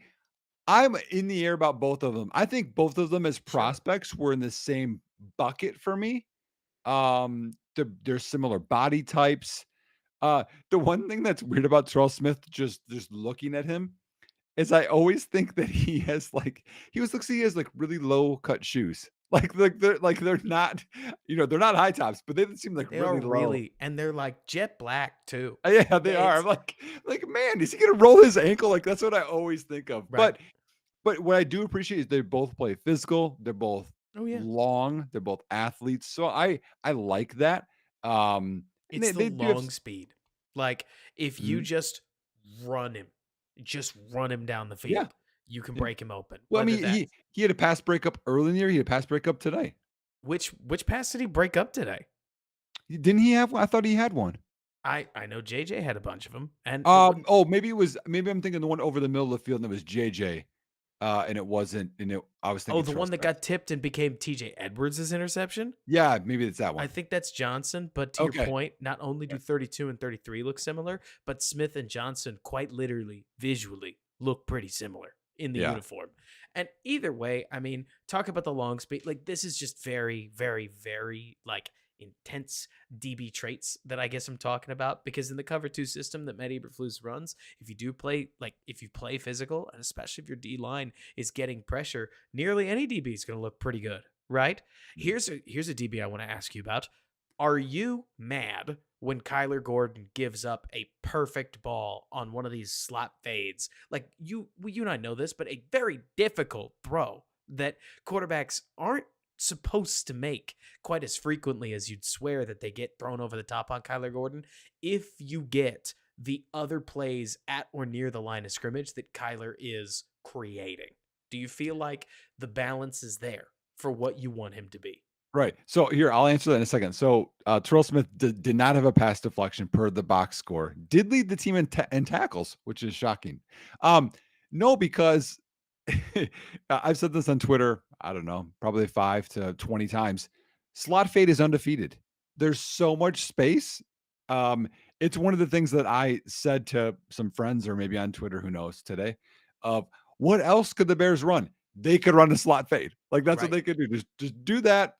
I'm in the air about both of them. I think both of them as sure. prospects were in the same bucket for me. They're similar body types. The one thing that's weird about Terrell Smith, just looking at him, is I always think that he has like he always looks like he has like really low cut shoes. They're not, they're not high tops, but they seem like They are really low. really, and they're like jet black too. Yeah, they are. It's I'm like, man, is he gonna roll his ankle? Like that's what I always think of. right. But what I do appreciate is they both play physical. They're both Oh yeah. long. They're both athletes. So I like that. And It's the they do have long speed. Like, if you mhm, run him, just run him down the yeah, field, you can yeah. break him open. Well, I Whether mean, he that's he had a pass breakup early in the year. He had a pass breakup today. which pass did he break up today? Didn't he have one? I thought he had one. I know JJ had a bunch of them, and Oh, maybe I'm thinking the one over the middle of the field and it was JJ. And it wasn't, I was oh, thinking the Terrell one that Smith. got tipped and became TJ Edwards' interception. Yeah, maybe it's that I one. think that's Johnson, but to your Okay. point, not only do 32 and 33 look similar, but Smith and Johnson quite literally visually look pretty similar in the Yeah. uniform. And either way, I mean, talk about the long speed. Like, this is just very, very, very like intense DB traits that I guess I'm talking about, because in the cover 2 system that Matt Eberflus runs, if you do play, like, if you play physical, and especially if your D line is getting pressure, nearly any DB is going to look pretty good, right? Mhm. Here's a DB I want to ask you about. Are you mad when Kyler Gordon gives up a perfect ball on one of these slot fades? Like, you and I know this, but a very difficult throw that quarterbacks aren't supposed to make quite as frequently as you'd swear that they get thrown over the top on Kyler Gordon. If you get the other plays at or near the line of scrimmage that Kyler is creating, do you feel like the balance is there for what you want him to be? Right. So here, I'll answer that in a second. So Terrell Smith did not have a pass deflection per the box score. Did lead the team in tackles, which is shocking. No, because I've said this on Twitter. I don't know, probably 5 to 20 times. Slot fade is undefeated. There's so much space. Um, it's one of the things that I said to some friends, or maybe on Twitter, who knows today, of what else could the Bears run? They could run a slot fade. Like that's what Right. they could do. Just do that,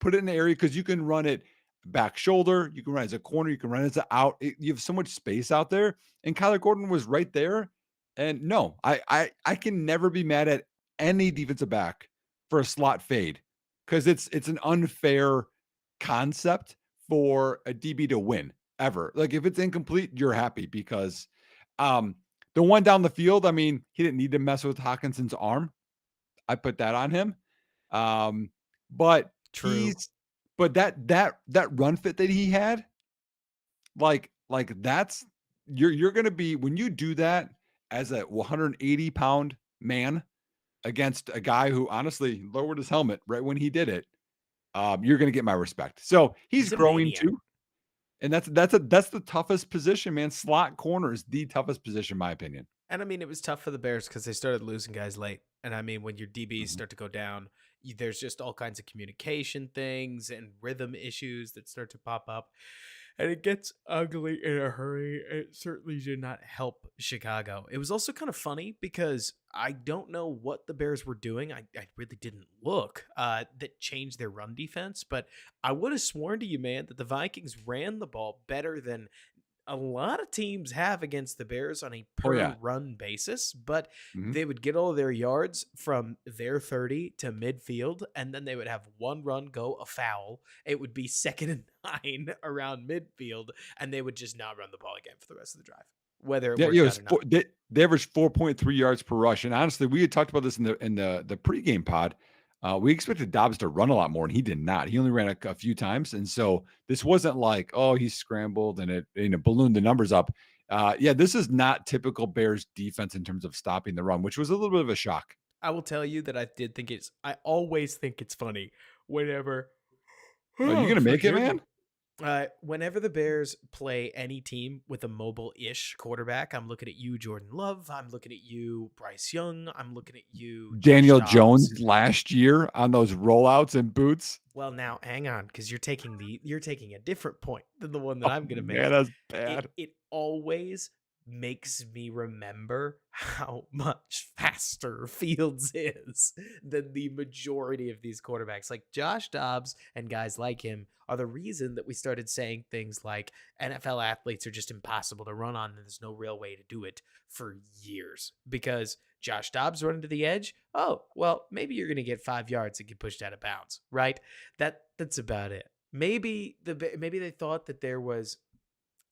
put it in the area because you can run it back shoulder, you can run it as a corner, you can run it as an out. You have so much space out there. And Kyler Gordon was right there. And no, I can never be mad at any defensive back for a slot fade because it's an unfair concept for a DB to win ever. Like if it's incomplete, you're happy because um the one down the field, I mean, he didn't need to mess with Hawkinson's arm. I put that on him. Um, but True. that run fit that he had, like that's you're gonna be when you do that as a 180-pound man against a guy who honestly lowered his helmet right when he did it, you're gonna get my respect. So he's He's a growing maniac. too. And that's the toughest position, man. Slot corner is the toughest position, in my opinion. And I mean, it was tough for the Bears because they started losing guys late. And I mean, when your DBs Mhm. start to go down, there's just all kinds of communication things and rhythm issues that start to pop up. And it gets ugly in a hurry. It certainly did not help Chicago. It was also kind of funny because I don't know what the Bears were doing. I really didn't look that changed their run defense, but I would have sworn to you, man, that the Vikings ran the ball better than a lot of teams have against the Bears on a Oh per yeah. run basis, but Mhm. they would get all of their yards from their 30 to midfield, and then they would have one run go a foul. It would be second and 9 around midfield, and they would just not run the ball again for the rest of the drive, whether it Yeah, it worked out was or not. they averaged 4.3 yards per rush. And honestly, we had talked about this in the pregame pod. We expected Dobbs to run a lot more, and he did not. He only ran a few times, and so this wasn't like, oh, he scrambled and it ballooned the numbers up. Yeah, this is not typical Bears defense in terms of stopping the run, which was a little bit of a shock. I will tell you that I always think it's funny whenever, Are you oh, gonna make it, forgive me. man? Whenever the Bears play any team with a mobile-ish quarterback, I'm looking at you, Jordan Love. I'm looking at you, Bryce Young. I'm looking at you, Josh Daniel Dobbs. Jones last year on those rollouts and boots. Well, now hang on, because you're taking a different point than the one that I'm going to Man, make. that's bad. It always makes me remember how much faster Fields is than the majority of these quarterbacks. Like Josh Dobbs and guys like him are the reason that we started saying things like NFL athletes are just impossible to run on and there's no real way to do it for years. Because Josh Dobbs running to the edge, oh, well, maybe you're going to get 5 yards and get pushed out of bounds, right? That's about it. Maybe they thought that there was,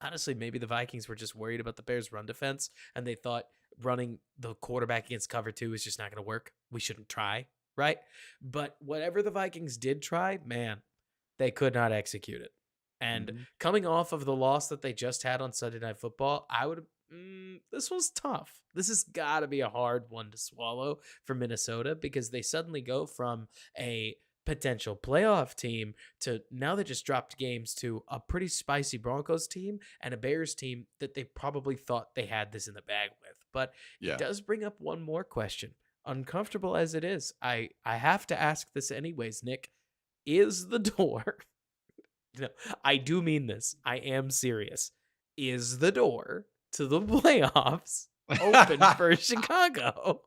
honestly, maybe the Vikings were just worried about the Bears' run defense, and they thought running the quarterback against cover 2 is just not going to work. We shouldn't try, right? But whatever the Vikings did try, man, they could not execute it. And Mhm. coming off of the loss that they just had on Sunday Night Football, this was tough. This has got to be a hard one to swallow for Minnesota because they suddenly go from a potential playoff team to now they just dropped games to a pretty spicy Broncos team and a Bears team that they probably thought they had this in the bag with. But it Yeah. does bring up one more question. Uncomfortable as it is, I have to ask this anyways, Nick. Is the door no, I do mean this. I am serious. Is the door to the playoffs open for Chicago?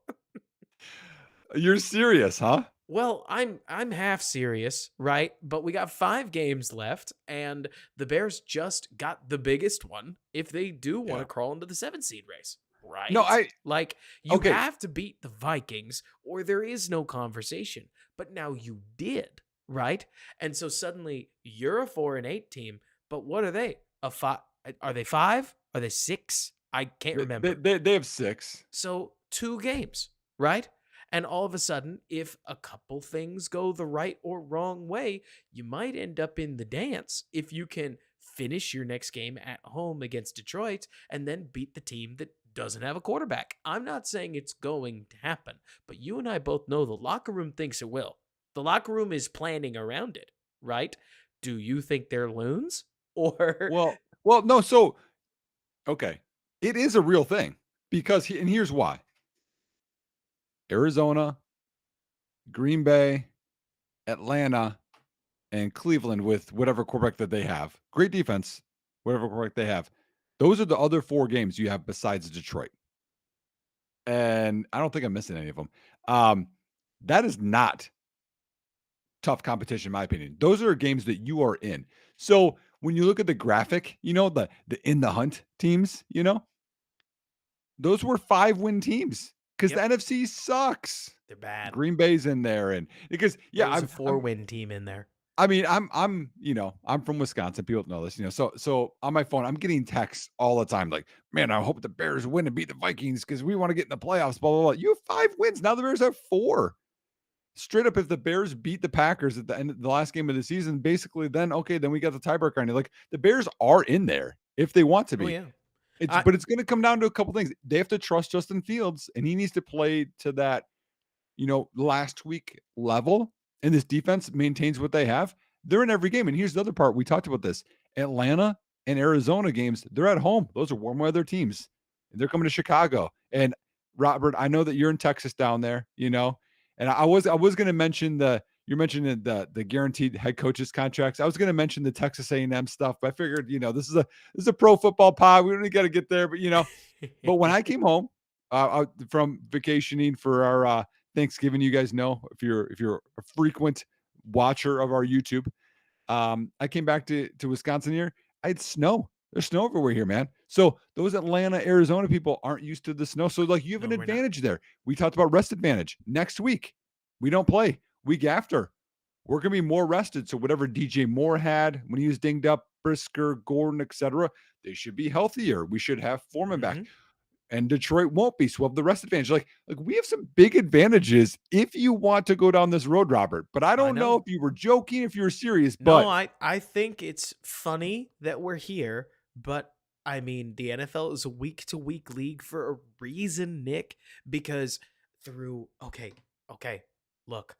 You're serious, huh? Well, I'm half serious, right? But we got 5 games left, and the Bears just got the biggest one if they do want Yeah. to crawl into the 7 seed race, right? No, Like, you okay. have to beat the Vikings, or there is no conversation. But now you did, right? And so suddenly you're a 4-8 team, but what are they? A 5? Are they 5? Are they 6? I can't remember. They have 6. So 2 games, right? And all of a sudden, if a couple things go the right or wrong way, you might end up in the dance if you can finish your next game at home against Detroit and then beat the team that doesn't have a quarterback. I'm not saying it's going to happen, but you and I both know the locker room thinks it will. The locker room is planning around it, right? Do you think they're loons? Or Well, no, so okay. It is a real thing because and here's why. Arizona, Green Bay, Atlanta, and Cleveland with whatever quarterback that they have. Great defense, whatever quarterback they have. Those are the other 4 games you have besides Detroit. And I don't think I'm missing any of them. That is not tough competition, in my opinion. Those are games that you are in. So when you look at the graphic, the in the hunt teams, those were 5-win teams because Yep. the NFC sucks. They're bad. Green Bay's in there, and because There's a 4-win team in there. I'm from Wisconsin. People know this, So on my phone, I'm getting texts all the time, like, "Man, I hope the Bears win and beat the Vikings because we want to get in the playoffs." Blah blah blah. You have 5 wins now. The Bears have 4. Straight up, if the Bears beat the Packers at the end of the last game of the season, basically, then okay, then we got the tiebreaker on it. Like the Bears are in there if they want to Oh be. yeah. But it's going to come down to a couple things. They have to trust Justin Fields, and he needs to play to that, last week level. And this defense maintains what they have. They're in every game. And here's the other part. We talked about this. Atlanta and Arizona games, they're at home. Those are warm weather teams. And they're coming to Chicago. And Robert, I know that you're in Texas down there, And I was going to mention you're mentioning the guaranteed head coaches contracts. I was going to mention the Texas A&M stuff, but I figured, this is a pro football pod. We don't got to get there, but but when I came home from vacationing for our Thanksgiving, you guys know if you're a frequent watcher of our YouTube, I came back to Wisconsin here. I had snow. There's snow everywhere here, man. So those Atlanta, Arizona people aren't used to the snow. So like you have an No, we're not. advantage there. We talked about rest advantage. Next week, we don't play. Week after, we're gonna be more rested. So whatever DJ Moore had when he was dinged up, Brisker, Gordon, etc., they should be healthier. We should have Foreman back. Mhm. and Detroit won't be. So we'll have the rest advantage. Like we have some big advantages if you want to go down this road, Robert. But I I don't know know. if you were joking, if you were serious. No, But I think it's funny that we're here, but I mean, the NFL is a week to week league for a reason, Nick, because through okay, look,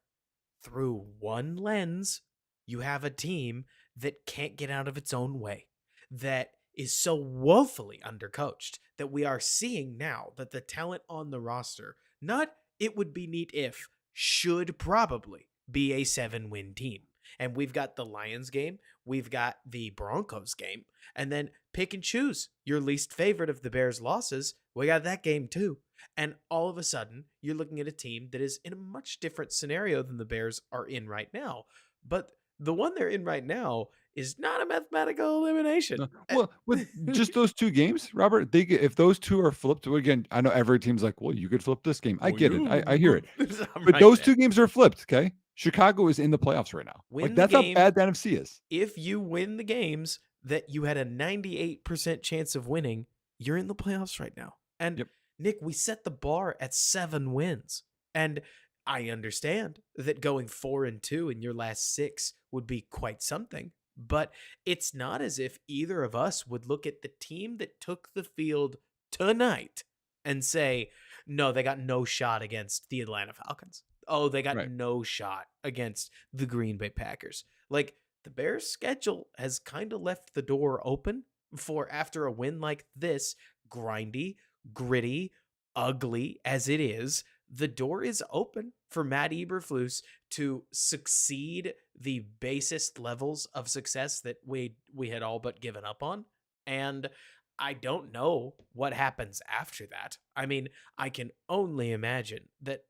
through one lens, you have a team that can't get out of its own way, that is so woefully undercoached that we are seeing now that the talent on the roster, not it would be neat if, should probably be a 7-win team. And we've got the Lions game, we've got the Broncos game, and then pick and choose your least favorite of the Bears' losses. We got that game too. And all of a sudden, you're looking at a team that is in a much different scenario than the Bears are in right now. But the one they're in right now is not a mathematical elimination. well, with just those two games, Robert, they get if those two are flipped. Again, I know every team's like, well, you could flip this game. I Well, get it. I you hear it. could. I'm But right those there. two games are flipped. Okay, Chicago is in the playoffs right now. Like Win the that's how game bad the NFC is. if you win the games that you had a 98% chance of winning, you're in the playoffs right now. And Yep. Nick, we set the bar at 7 wins. And I understand that going 4-2 in your last 6 would be quite something, but it's not as if either of us would look at the team that took the field tonight and say, "No, they got no shot against the Atlanta Falcons. Oh, they got Right. no shot against the Green Bay Packers." Like, the Bears' schedule has kind of left the door open for, after a win like this, grindy, gritty, ugly as it is, the door is open for Matt Eberflus to succeed the basest levels of success that we had all but given up on. And I don't know what happens after that. I mean, I can only imagine that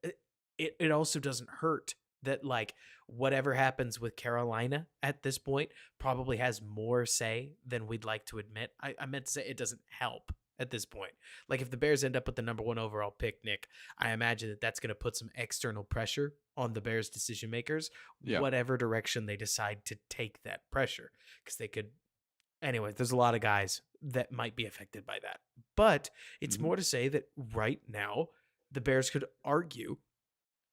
it also doesn't hurt that, like, whatever happens with Carolina at this point probably has more say than we'd like to admit. I meant to say it doesn't help at this point. Like, if the Bears end up with the number 1 overall pick, Nick, I imagine that that's going to put some external pressure on the Bears decision makers, Yeah. whatever direction they decide to take that pressure, because they could. Anyway, there's a lot of guys that might be affected by that. But it's Mhm. more to say that right now, the Bears could argue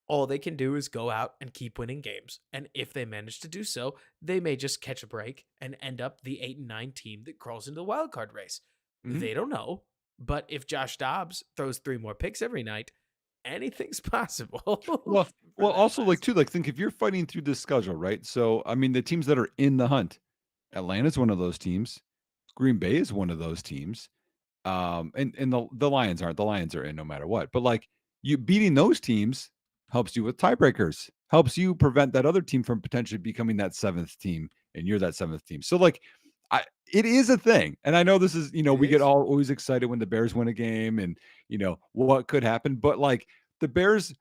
all they can do is go out and keep winning games. And if they manage to do so, they may just catch a break and end up the 8-9 team that crawls into the wild card race. Mhm. They don't know. But if Josh Dobbs throws 3 more picks every night, anything's possible Well, for that also class. like too, like think if you're fighting through this schedule, right? So I mean, the teams that are in the hunt, Atlanta's one of those teams. Green Bay is one of those teams. And the Lions aren't. The Lions are in no matter what. But like you beating those teams helps you with tiebreakers, helps you prevent that other team from potentially becoming that seventh team, and you're that seventh team. So like, it is a thing. And I know this is, It we get is. all always excited when the Bears win a game, and what could happen. But like the Bears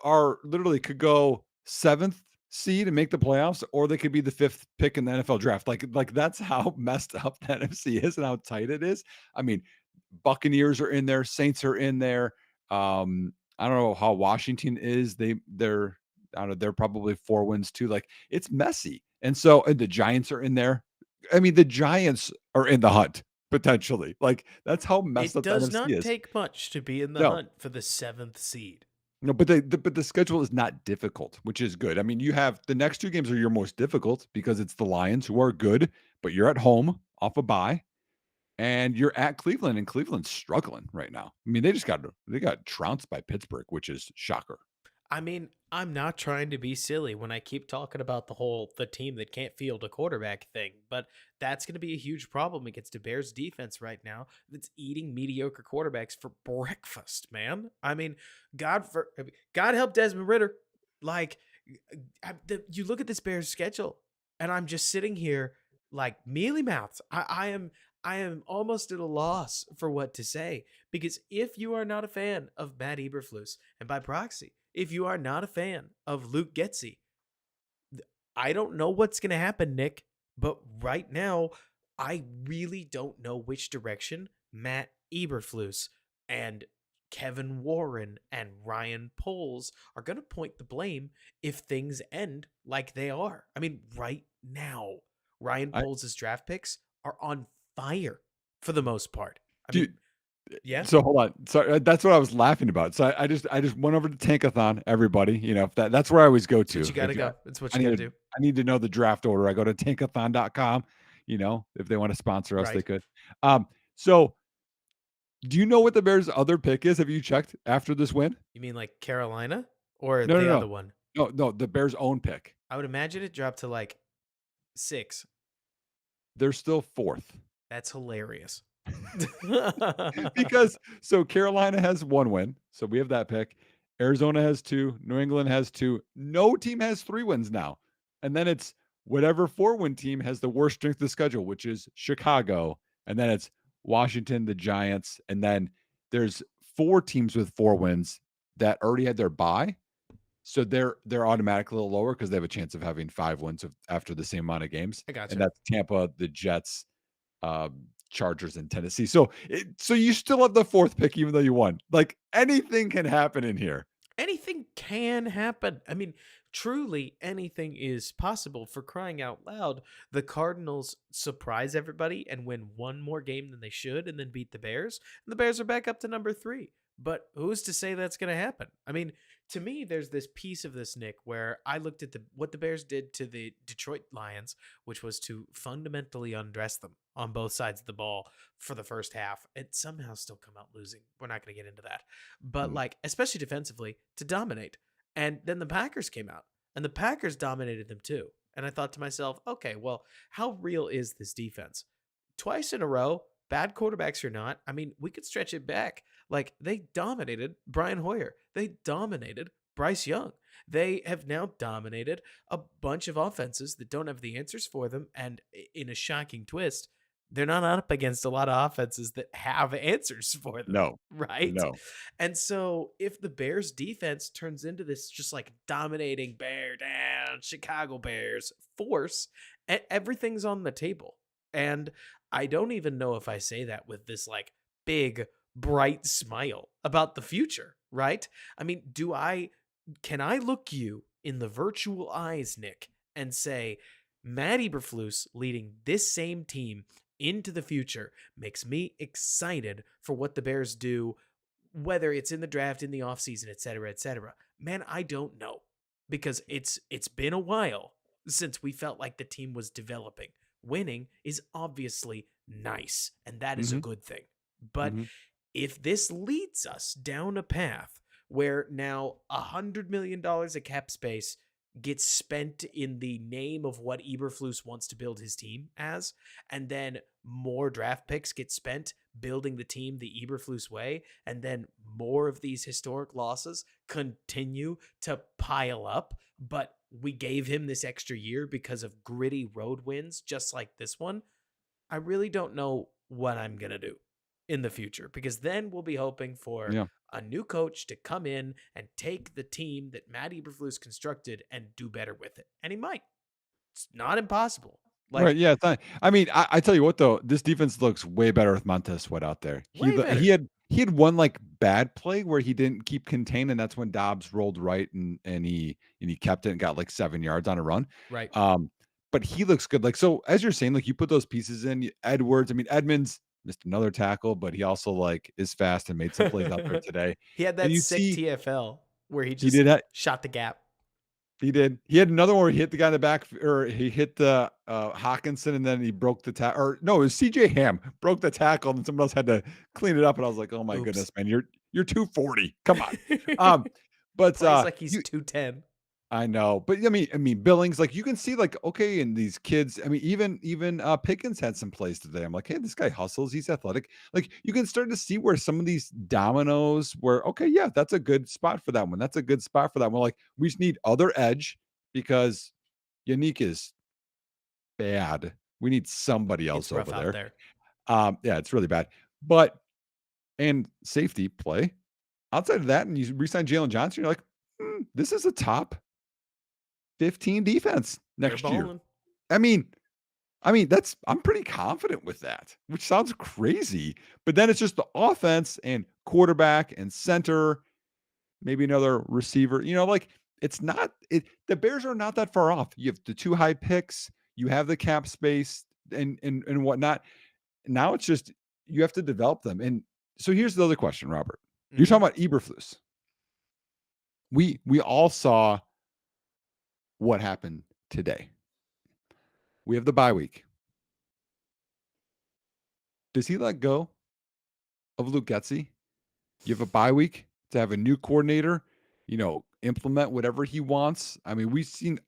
are literally could go seventh seed and make the playoffs, or they could be the fifth pick in the NFL draft. Like that's how messed up the NFC is and how tight it is. I mean, Buccaneers are in there, Saints are in there. I don't know how Washington is. They're I don't know, they're probably 4 wins too. Like it's messy. And the Giants are in there. I mean, the Giants are in the hunt potentially. Like that's how messed It up the does NFC not is. take much to be in the No, hunt for the 7th seed. no, but the schedule is not difficult, which is good. I mean, you have the next 2 games are your most difficult because it's the Lions who are good, but you're at home off a bye, and you're at Cleveland, and Cleveland's struggling right now. I mean, they got trounced by Pittsburgh, which is shocker. I mean, I'm not trying to be silly when I keep talking about the team that can't field a quarterback thing, but that's going to be a huge problem against the Bears defense right now that's eating mediocre quarterbacks for breakfast, man. I mean, God help Desmond Ritter. Like, you look at this Bears schedule, and I'm just sitting here like mealy mouths. I am almost at a loss for what to say, because if you are not a fan of Matt Eberflus, and by proxy, if you are not a fan of Luke Getzey, I don't know what's going to happen, Nick, but right now, I really don't know which direction Matt Eberflus and Kevin Warren and Ryan Poles are going to point the blame if things end like they are. I mean, right now, Ryan I Poles' draft picks are on fire for the most part. I do mean, Yeah, So hold on. So that's what I was laughing about. So I just went over to Tankathon, everybody. If that's where I always go it's what to. you got to go. It's what I you got need to to do. I need to know the draft order. I go to tankathon.com, if they want to sponsor us, they Right. could. So do you know what the Bears' other pick is? Have you checked after this win? You mean like Carolina or No, no, the no. other one? No, no, the Bears' own pick. I would imagine it dropped to like 6. They're still fourth. That's hilarious. Because so Carolina has 1 win, so we have that pick. Arizona has 2, New England has 2. No team has 3 wins now. And then it's whatever 4-win team has the worst strength of schedule, which is Chicago, and then it's Washington, the Giants, and then there's 4 teams with 4 wins that already had their bye. So they're automatically a little lower because they have a chance of having 5 wins after the same amount of games, I and gotcha. that's Tampa, the Jets, Chargers, and Tennessee. So you still have the 4th pick even though you won. Like, anything can happen in here. Anything can happen. I mean, truly anything is possible. For crying out loud, the Cardinals surprise everybody and win one more game than they should and then beat the Bears. And the Bears are back up to number 3. But who's to say that's going to happen? I mean, to me, there's this piece of this, Nick, where I looked at what the Bears did to the Detroit Lions, which was to fundamentally undress them on both sides of the ball for the first half and somehow still come out losing. We're not going to get into that. But Mm, like, especially defensively, to dominate. And then the Packers came out and the Packers dominated them too. And I thought to myself, okay, well, how real is this defense? Twice in a row, bad quarterbacks or not, I mean, we could stretch it back. Like, they dominated Brian Hoyer. They dominated Bryce Young. They have now dominated a bunch of offenses that don't have the answers for them. And in a shocking twist, they're not up against a lot of offenses that have answers for them, no, right? no. And so if the Bears defense turns into this just like dominating bear down Chicago Bears force, everything's on the table. And I don't even know if I say that with this like big bright smile about the future, right? I mean, can I look you in the virtual eyes, Nick, and say Matt Eberflus leading this same team into the future makes me excited for what the Bears do, whether it's in the draft, in the offseason, et cetera, et cetera. Man, I don't know because it's been a while since we felt like the team was developing. Winning is obviously nice, and that is a Mhm, good thing. But mhm. if this leads us down a path where now $100 million of cap space gets spent in the name of what Eberflus wants to build his team as, and then more draft picks get spent building the team the Eberflus way, and then more of these historic losses continue to pile up, but we gave him this extra year because of gritty road wins just like this one, I really don't know what I'm going to do in the future because then we'll be hoping for Yeah. a new coach to come in and take the team that Matt Eberflus constructed and do better with it. And he might. It's not impossible. Right, Like, yeah, it's not I mean, I tell you what though, this defense looks way better with Montez Sweat out there. He way the he better. had one, like, bad play where he didn't keep contained, and that's when Dobbs rolled right and he kept it and got, like, 7 yards on a run. Right. Um, but he looks good, like, so as you're saying, like, you put those pieces in, Edwards, I mean, Edmonds missed another tackle, but he also, like, is fast and made some plays out there today. He had And that you sick see TFL where he he just did shot the gap. he did. He had another one where he hit the guy in the back, or he hit the Hawkinson, and then he broke the tackle. Or no, it was CJ Ham broke the tackle, and someone else had to clean it up. And I was like, "Oh my Oops. goodness, man, you're 240. Come on." Um, but Plays like he's you, 210. I know, but I mean, Billings, like you can see, like okay, and these kids. I mean, even Pickens had some plays today. I'm like, hey, this guy hustles. He's athletic. Like you can start to see where some of these dominoes. Where okay, yeah, that's a good spot for that one. That's a good spot for that one. Like we just need other edge because Unique is bad. We need somebody else It's over rough out there. there. Yeah, it's really bad. But and safety play outside of that, and you resign Jalen Johnson. You're like, this is a top 15 defense They're next year. balling. I mean that's I'm pretty confident with that, which sounds crazy. But then it's just the offense and quarterback and center, maybe another receiver. Like it's not the Bears are not that far off. You have the 2 high picks, you have the cap space and whatnot. Now it's just you have to develop them. And So here's the other question, Robert. You're Hmm. talking about Eberflus. We all saw what happened today. We have the bye week. Does he let go of Luke Getsy? You have a bye week to have a new coordinator, implement whatever he wants. I mean, we've seen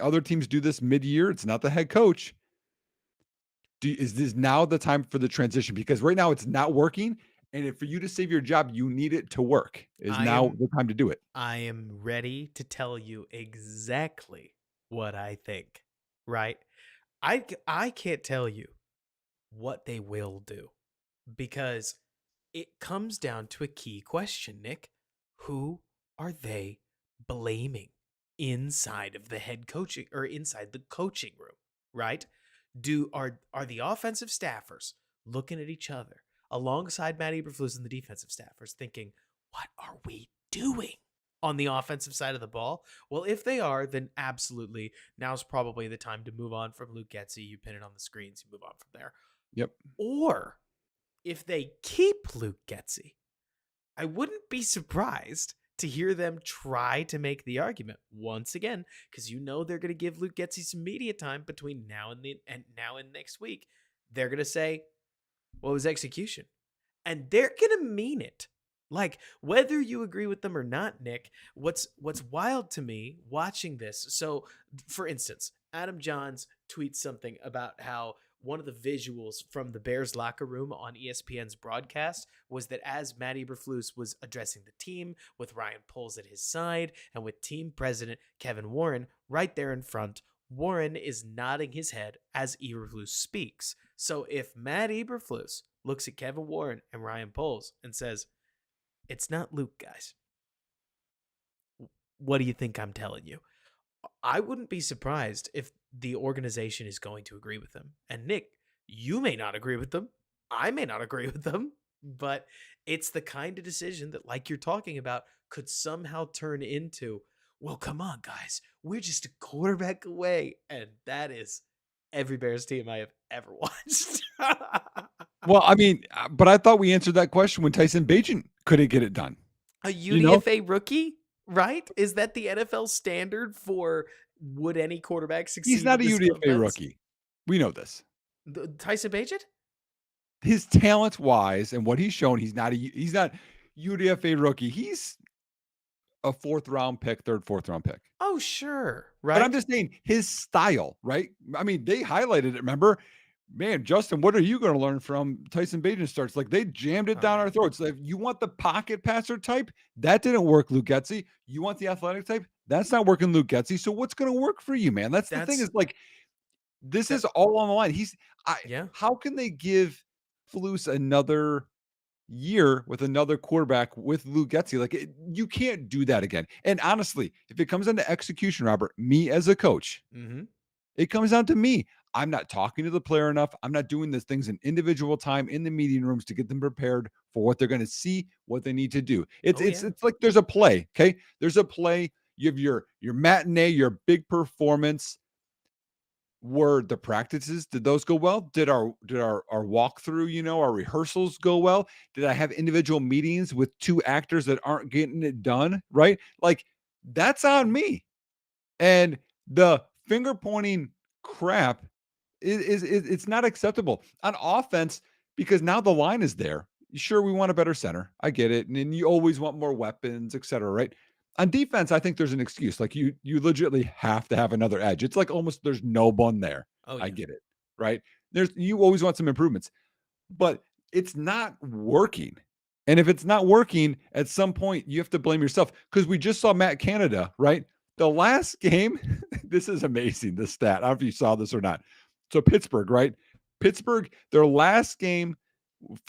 other teams do this mid-year. It's not the head coach. Is this now the time for the transition? Because right now it's not working, and if for you to save your job, you need it to work. Is I now am the time to do it? I am ready to tell you exactly what I think. Right? I can't tell you what they will do because it comes down to a key question, Nick. Who are they blaming inside of the head coaching or inside the coaching room, right? Are the offensive staffers looking at each other alongside Matt Eberflus and the defensive staffers thinking, "What are we doing?" On the offensive side of the ball? Well, if they are, then absolutely now's probably the time to move on from Luke Getsy. You pin it on the screens, you move on from there. Yep. Or if they keep Luke Getsy, I wouldn't be surprised to hear them try to make the argument once again, because they're going to give Luke Getsy some media time between now and next week. They're going to say, "What was execution?" And they're going to mean it. Like, whether you agree with them or not, Nick, what's wild to me watching this. So, for instance, Adam Johns tweets something about how one of the visuals from the Bears locker room on ESPN's broadcast was that as Matt Eberflus was addressing the team with Ryan Poles at his side and with team president Kevin Warren right there in front, Warren is nodding his head as Eberflus speaks. So if Matt Eberflus looks at Kevin Warren and Ryan Poles and says, "It's not Luke, guys. What do you think I'm telling you?" I wouldn't be surprised if the organization is going to agree with them. And Nick, you may not agree with them. I may not agree with them, but it's the kind of decision that, like you're talking about, could somehow turn into, "Well, come on, guys. We're just a quarterback away." And that is every Bears team I have ever watched. Well, I mean, but I thought we answered that question when Tyson Bagent couldn't get it done. A You know, UDFA rookie, right? Is that the NFL standard for would any quarterback he's succeed not in a this UDFA offense? rookie. We know this. Tyson Bagent? His talent wise and what he's shown, he's not UDFA rookie. He's a third, fourth round pick. Oh, sure. But I'm Right? just saying his style, right? I mean, they highlighted it. Remember, man, Justin, what are you going to learn from Tyson Bagent starts? Like they jammed it Oh, down yeah. our throats. Like, you want the pocket passer type? That didn't work, Luke Getsy. You want the athletic type? That's not working, Luke Getsy. So what's going to work for you, man? That's the thing. That's Is like this that. is all on the line. I. Yeah. How can they give Flus another year with another quarterback with Luke Getsy? Like you can't do that again. And honestly, if it comes down to execution, Robert, me as a coach, Mm-hmm. it comes down to me. I'm not talking to the player enough. I'm not doing these things in individual time in the meeting rooms to get them prepared for what they're going to see, what they need to do. It's Oh, it's yeah. it's like there's a play. Okay, there's a play. You have your matinee, your big performance. Were the practices, did those go well? Did our walkthrough, our rehearsals go well? Did I have individual meetings with two actors that aren't getting it done right? Like that's on me. And the finger pointing crap is it's not acceptable on offense because now the line is there. Sure, we want a better center. I get it. And you always want more weapons, et cetera, right? On defense, I think there's an excuse. Like you legitimately have to have another edge. It's like almost there's no one there. Oh, I yeah. get it. Right. You always want some improvements, but it's not working. And if it's not working, at some point you have to blame yourself because we just saw Matt Canada, right? The last game, this is amazing, this stat. I don't know if you saw this or not. So Pittsburgh, right? Pittsburgh, their last game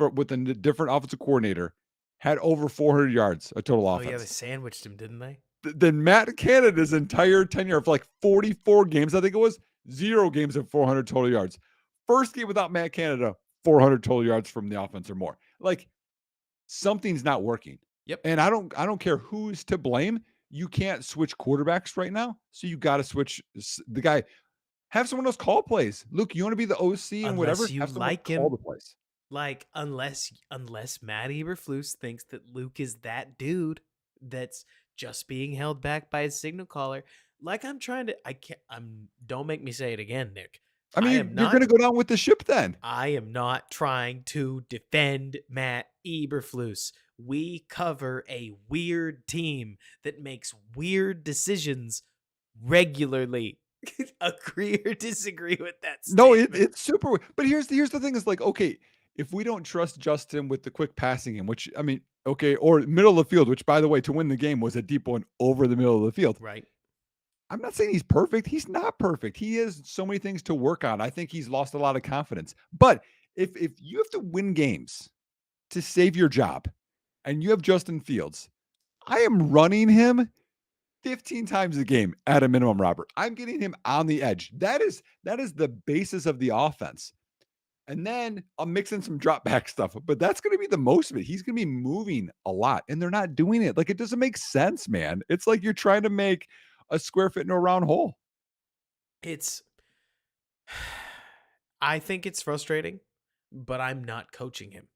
with a different offensive coordinator had over 400 yards of total Oh, yeah. They offense. sandwiched him, didn't they? Then Matt Canada's entire tenure of like 44 games, I think it was, 0 games of 400 total yards. First game without Matt Canada, 400 total yards from the offense or more. Like something's not working. Yep. And I don't care who's to blame. You can't switch quarterbacks right now. So you got to switch the guy. Have someone else call plays. Luke, you want to be the OC and whatever? Unless you Have someone like call him. the plays. Like, unless Matt Eberflus thinks that Luke is that dude that's just being held back by his signal caller. Like I'm trying to I can't I'm don't make me say it again, Nick. I I mean, am you're not gonna go down with the ship then. I am not trying to defend Matt Eberflus. We cover a weird team that makes weird decisions regularly. Agree or disagree with that No, statement? it's super but here's the thing is like, okay, if we don't trust Justin with the quick passing game, which I mean, okay, or middle of the field, which by the way, to win the game was a deep one over the middle of the field. Right. I'm not saying he's perfect. He's not perfect. He has so many things to work on. I think he's lost a lot of confidence. But if you have to win games to save your job and you have Justin Fields, I am running him 15 times a game at a minimum, Robert. I'm getting him on the edge. That is the basis of the offense. And then I'll mix in some drop back stuff, but that's going to be the most of it. He's going to be moving a lot, and they're not doing it. Like, it doesn't make sense, man. It's like you're trying to make a square fit into a round hole. It's I think it's frustrating, but I'm not coaching him,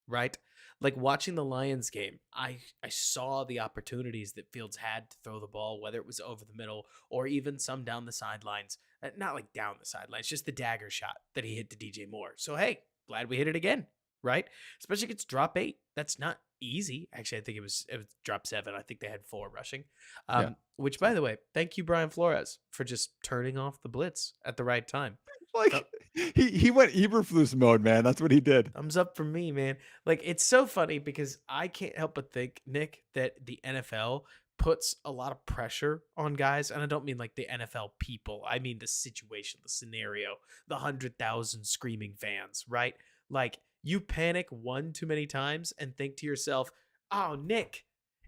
right? Like watching the Lions game, I saw the opportunities that Fields had to throw the ball, whether it was over the middle or even some down the sidelines. Not like down the sidelines, just the dagger shot that he hit to DJ Moore. So hey, glad we hit it again, right? Especially if it's drop 8. That's not easy. Actually, I think it was drop 7. I think they had 4 rushing. Yeah. Which by the way, thank you Brian Flores for just turning off the blitz at the right time. Like, he went Eberflus mode, man. That's what he did. Thumbs up from me, man. Like it's so funny because I can't help but think, Nick, that the NFL puts a lot of pressure on guys, and I don't mean like the NFL people. I mean the situation, the scenario, the 100,000 screaming fans, right? Like you panic one too many times and think to yourself, "Oh, Nick,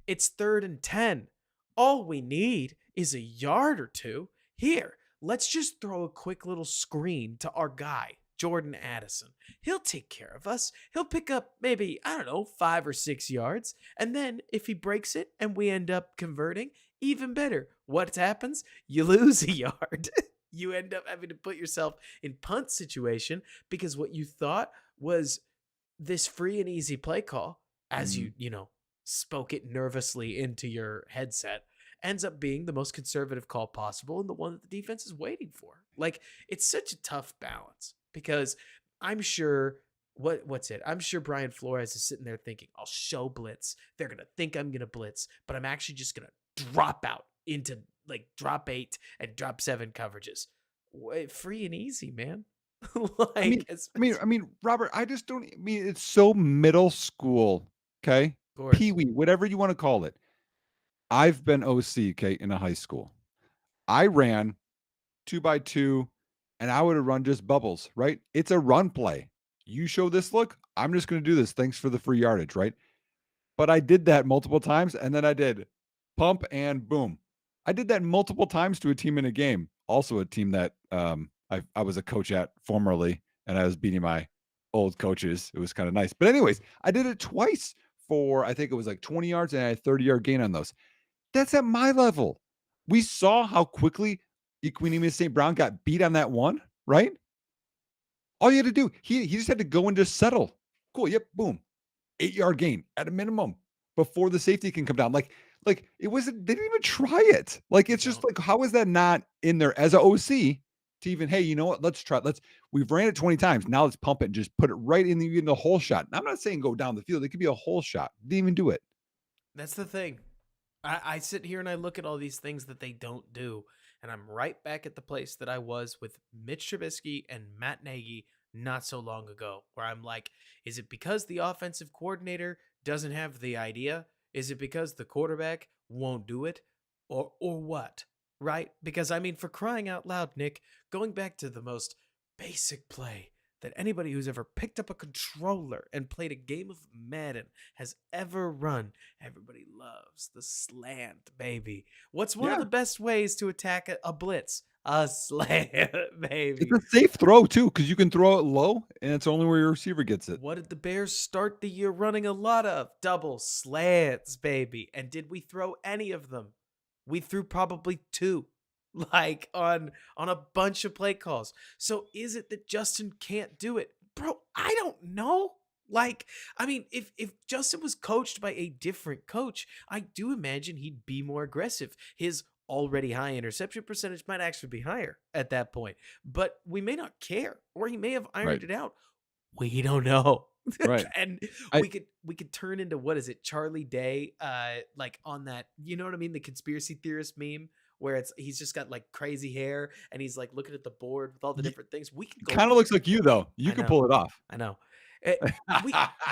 it's 3rd and 10. All we need is a yard or two. Here, let's just throw a quick little screen to our guy, Jordan Addison. He'll take care of us. He'll pick up maybe, I don't know, 5 or 6 yards. And then if he breaks it and we end up converting, even better. What happens? You lose a yard. You end up having to put yourself in punt situation because what you thought was this free and easy play call, as Mhm. you spoke it nervously into your headset, ends up being the most conservative call possible and the one that the defense is waiting for. Like it's such a tough balance because I'm sure what's it? I'm sure Brian Flores is sitting there thinking, I'll show blitz. They're gonna think I'm gonna blitz, but I'm actually just gonna drop out into like drop 8 and drop 7 coverages. Free and easy, man. I mean like as, I mean I mean, Robert, I just don't I mean, it's so middle school, okay? of course. Pee-wee, whatever you wanna call it. I've been OC, okay, in a high school. I ran 2 by 2, and I would have run just bubbles, right? It's a run play. You show this look, I'm just gonna do this. Thanks for the free yardage, right? But I did that multiple times, and then I did pump and boom. I did that multiple times to a team in a game. Also a team that, I was a coach at formerly, and I was beating my old coaches. It was kinda nice. But anyways, I did it twice for I think it was like 20 yards, and I had 30-yard gain on those. That's at my level. We saw how quickly Equanimeous St. Brown got beat on that one, right? All you had to do, he just had to go and just settle. Cool. Yep. Boom. 8-yard gain at a minimum before the safety can come down. Like it wasn't, they didn't even try it. Like, They it's just don't. like, how is that not in there as a OC to even, hey, you know what? Let's try. We've ran it 20 times. Now let's pump it and just put it right in the whole shot. And I'm not saying go down the field. It could be a whole shot. Didn't even do it. That's the thing. I sit here and I look at all these things that they don't do, and I'm right back at the place that I was with Mitch Trubisky and Matt Nagy not so long ago, where I'm like, is it because the offensive coordinator doesn't have the idea? Is it because the quarterback won't do it? Or what? Right? Because I mean, for crying out loud, Nick, going back to the most basic play that anybody who's ever picked up a controller and played a game of Madden has ever run. Everybody loves the slant, baby. What's one of Yeah. the best ways to attack a blitz? A slant, It's baby. a safe throw too, because you can throw it low and it's only where your receiver gets it. What did the Bears start the year running a lot of? Double slants, baby. And did we throw any of them? We threw probably 2. Like on a bunch of play calls. So is it that Justin can't do it? Bro, I don't know. Like, I mean, if Justin was coached by a different coach, I do imagine he'd be more aggressive. His already high interception percentage might actually be higher at that point. But we may not care, or he may have Right. ironed it out. We don't know. Right. And I we could turn into, what is it, Charlie Day, like on that, you know what I mean, the conspiracy theorist meme where he's just got like crazy hair and he's like looking at the board with all the different things. We could go kind of there. looks like you though. You I could know. pull it off. I know. Eh,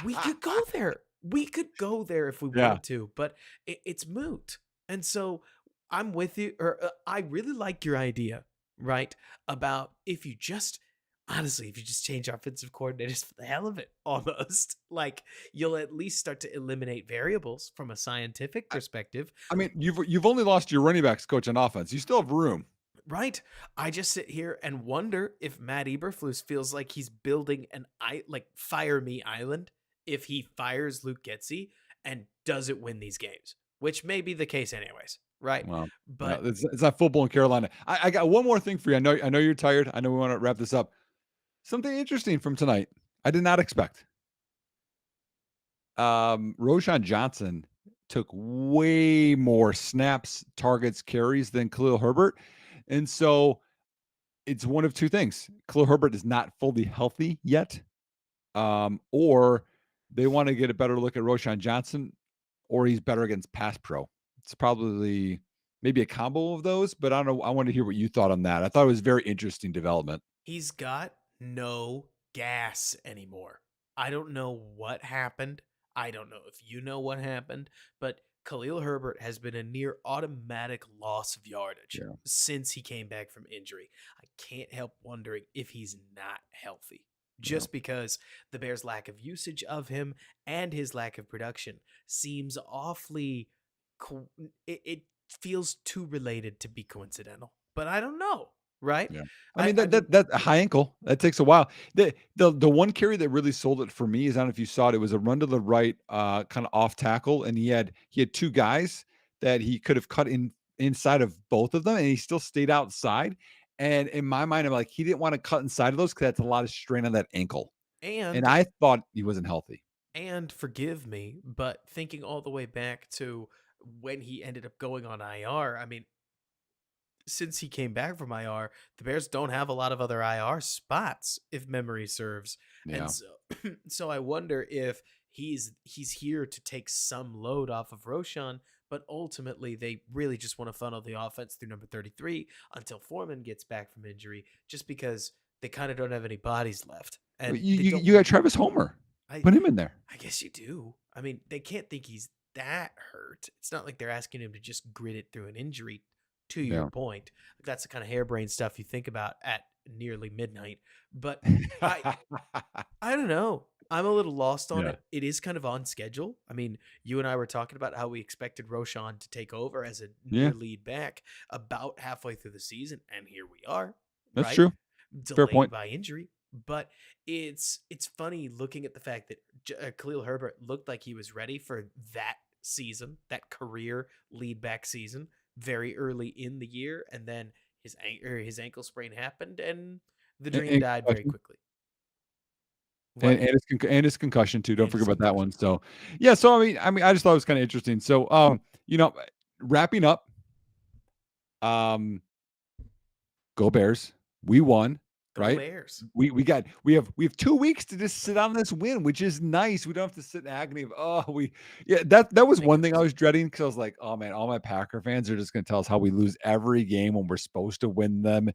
we could go there. We could go there if we Yeah. wanted to, but it's moot. And so I'm with you. Or I really like your idea, right? About if you just honestly, if you just change offensive coordinators for the hell of it, almost like you'll at least start to eliminate variables from a scientific perspective. I mean, you've only lost your running backs coach on offense. You still have room. Right. I just sit here and wonder if Matt Eberflus feels like he's building like Fire Me Island if he fires Luke Getzey and doesn't win these games, which may be the case anyways. Right. Well, yeah, But it's not football in Carolina. I got one more thing for you. I know you're tired. I know we want to wrap this up. Something interesting from tonight. I did not expect. Roshan Johnson took way more snaps, targets, carries than Khalil Herbert. And so it's one of two things. Khalil Herbert is not fully healthy yet. Or they want to get a better look at Roshan Johnson, or he's better against pass pro. It's probably maybe a combo of those, but I don't know. I want to hear what you thought on that. I thought it was very interesting development. he's got no gas anymore. I don't know what happened. I don't know if you know what happened, but Khalil Herbert has been a near automatic loss of yardage Yeah. since he came back from injury. I can't help wondering if he's not healthy. Yeah. Just because the Bears' lack of usage of him and his lack of production seems awfully, it feels too related to be coincidental. But I don't know, right? Yeah. I I, mean I that mean, that that high ankle, that takes a while. The one carry that really sold it for me is, I don't know if you saw it, it was a run to the right, kind of off tackle, and he had two guys that he could have cut inside of both of them, and he still stayed outside. And in my mind, I'm like, he didn't want to cut inside of those because that's a lot of strain on that ankle. And and I thought he wasn't healthy. And forgive me, but thinking all the way back to when he ended up going on IR, I mean, since he came back from IR, the Bears don't have a lot of other IR spots, if memory serves. And Yeah. so so I wonder if he's here to take some load off of Roshan, but ultimately they really just want to funnel the offense through number 33 until Foreman gets back from injury, just because they kind of don't have any bodies left. But And you they you, don't you want got Travis Homer. I Put him in there. I guess you do. I mean, they can't think he's that hurt. It's not like they're asking him to just grit it through an injury, to your Yeah. point. That's the kind of harebrained stuff you think about at nearly midnight. But I I don't know. I'm a little lost on Yeah. it. It is kind of on schedule. I mean, you and I were talking about how we expected Roshan to take over as a Yeah. near lead back about halfway through the season, and here we are, That's right? true. Fair Delayed point. by injury. But it's funny looking at the fact that Khalil Herbert looked like he was ready for that season, that career lead back season, very early in the year, and then his ankle sprain happened, and the And, dream and died very concussion. quickly. And, What? and his and his concussion too. Don't And forget his about that concussion. one. So yeah. So I just thought it was kind of interesting. So wrapping up, um, go Bears. We won, Go right? Bears. We have 2 weeks to just sit on this win, which is nice. We don't have to sit in agony of that was Thank one thing I goodness. was dreading, because I was like, oh man, all my Packer fans are just gonna tell us how we lose every game when we're supposed to win them.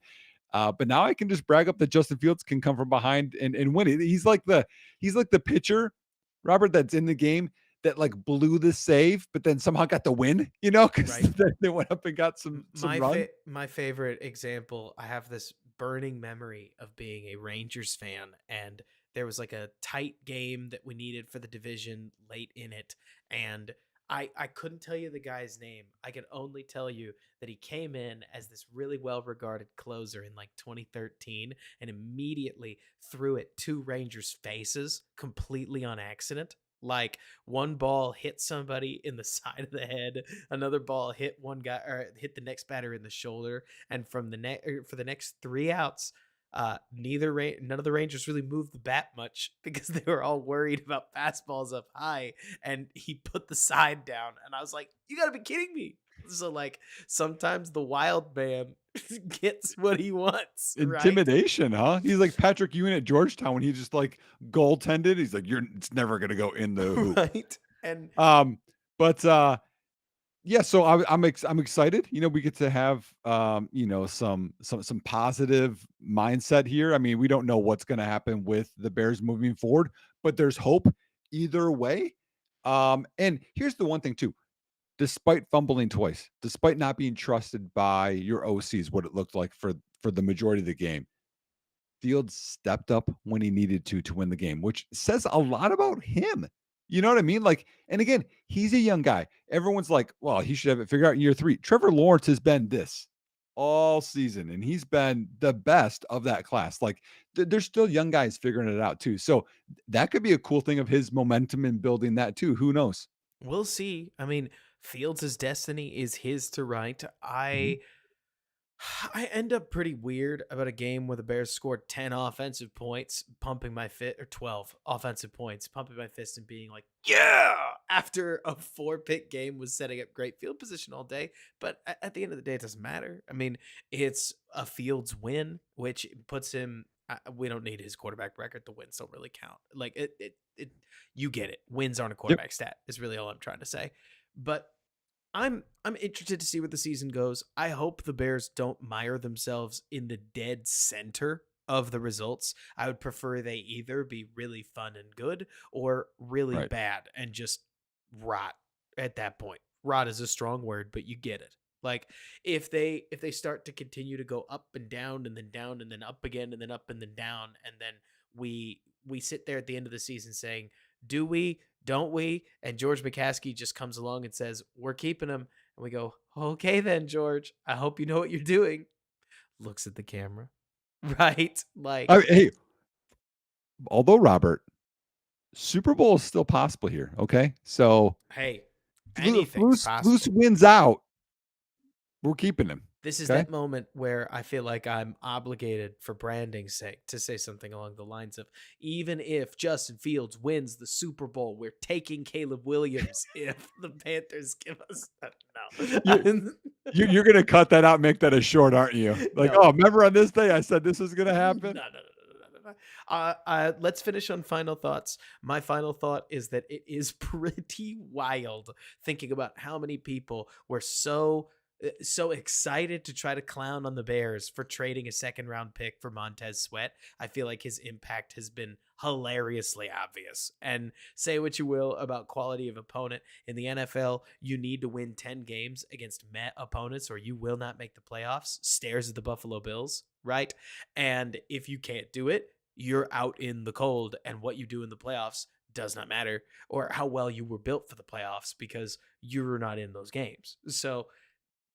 But now I can just brag up that Justin Fields can come from behind and win it. He's like the pitcher, Robert, that's in the game that like blew the save, but then somehow got the win, because Right. they went up and got some run. My favorite example, I have this burning memory of being a Rangers fan, and there was like a tight game that we needed for the division late in it, and I couldn't tell you the guy's name. I could only tell you that he came in as this really well regarded closer in like 2013 and immediately threw it to Rangers faces completely on accident. Like, one ball hit somebody in the side of the head, another ball hit one guy or hit the next batter in the shoulder, and from the for the next 3 outs, None of the Rangers really moved the bat much because they were all worried about fastballs up high, and he put the side down, and I was like, "You got to be kidding me!" So like sometimes the wild man gets what he wants, right? Intimidation, huh? He's like Patrick Ewing at Georgetown when he just like goaltended. He's like, it's never gonna go in the hoop. Right? And Um, but yeah, so I'm excited. We get to have some positive mindset here. I mean, we don't know what's going to happen with the Bears moving forward, but there's hope either way. And here's the one thing too: despite fumbling twice, despite not being trusted by your OCs, what it looked like for the majority of the game, Fields stepped up when he needed to win the game, which says a lot about him. You know what I mean? Like, and again, he's a young guy. Everyone's like, well, he should have it figured out in year 3. Trevor Lawrence has been this all season, and he's been the best of that class. Like, there's still young guys figuring it out too. So that could be a cool thing of his momentum in building that too. Who knows? we'll see. I mean, Fields' destiny is his to write. Mhm. I end up pretty weird about a game where the Bears scored 10 offensive points, pumping my fit, or 12 offensive points, pumping my fist and being like, yeah, after a 4-pick game was setting up great field position all day. But at the end of the day, it doesn't matter. I mean, it's a Fields win, which puts him. We don't need his quarterback record. The wins don't really count. Like you get it. Wins aren't a Yep. quarterback stat. Is really all I'm trying to say. But I'm interested to see where the season goes. I hope the Bears don't mire themselves in the dead center of the results. I would prefer they either be really fun and good or really Right. bad and just rot at that point. Rot is a strong word, but you get it. Like if they start to continue to go up and down and then up again and then up and then down and then we sit there at the end of the season saying, "Do we? Don't we?" And George McCaskey just comes along and says, "We're keeping him." And we go, "Okay then, George. I hope you know what you're doing." Looks at the camera. Right? Like, Hey, although Robert, Super Bowl is still possible here. Okay, so hey, anything's Flus possible. wins out. We're keeping him. This is Okay. that moment where I feel like I'm obligated for branding's sake to say something along the lines of, even if Justin Fields wins the Super Bowl, we're taking Caleb Williams if the Panthers give us You no. you're gonna cut that out and make that a short, aren't you? Like, No. oh, remember on this day I said this was gonna No, happen? no, no, no, no, no. Let's finish on final thoughts. My final thought is that it is pretty wild thinking about how many people were so excited to try to clown on the Bears for trading a second round pick for Montez Sweat. I feel like his impact has been hilariously obvious. And say what you will about quality of opponent in the NFL, you need to win 10 games against met opponents or you will not make the playoffs. Stares at the Buffalo Bills, right? And if you can't do it, you're out in the cold and what you do in the playoffs does not matter, or how well you were built for the playoffs because you're not in those games. So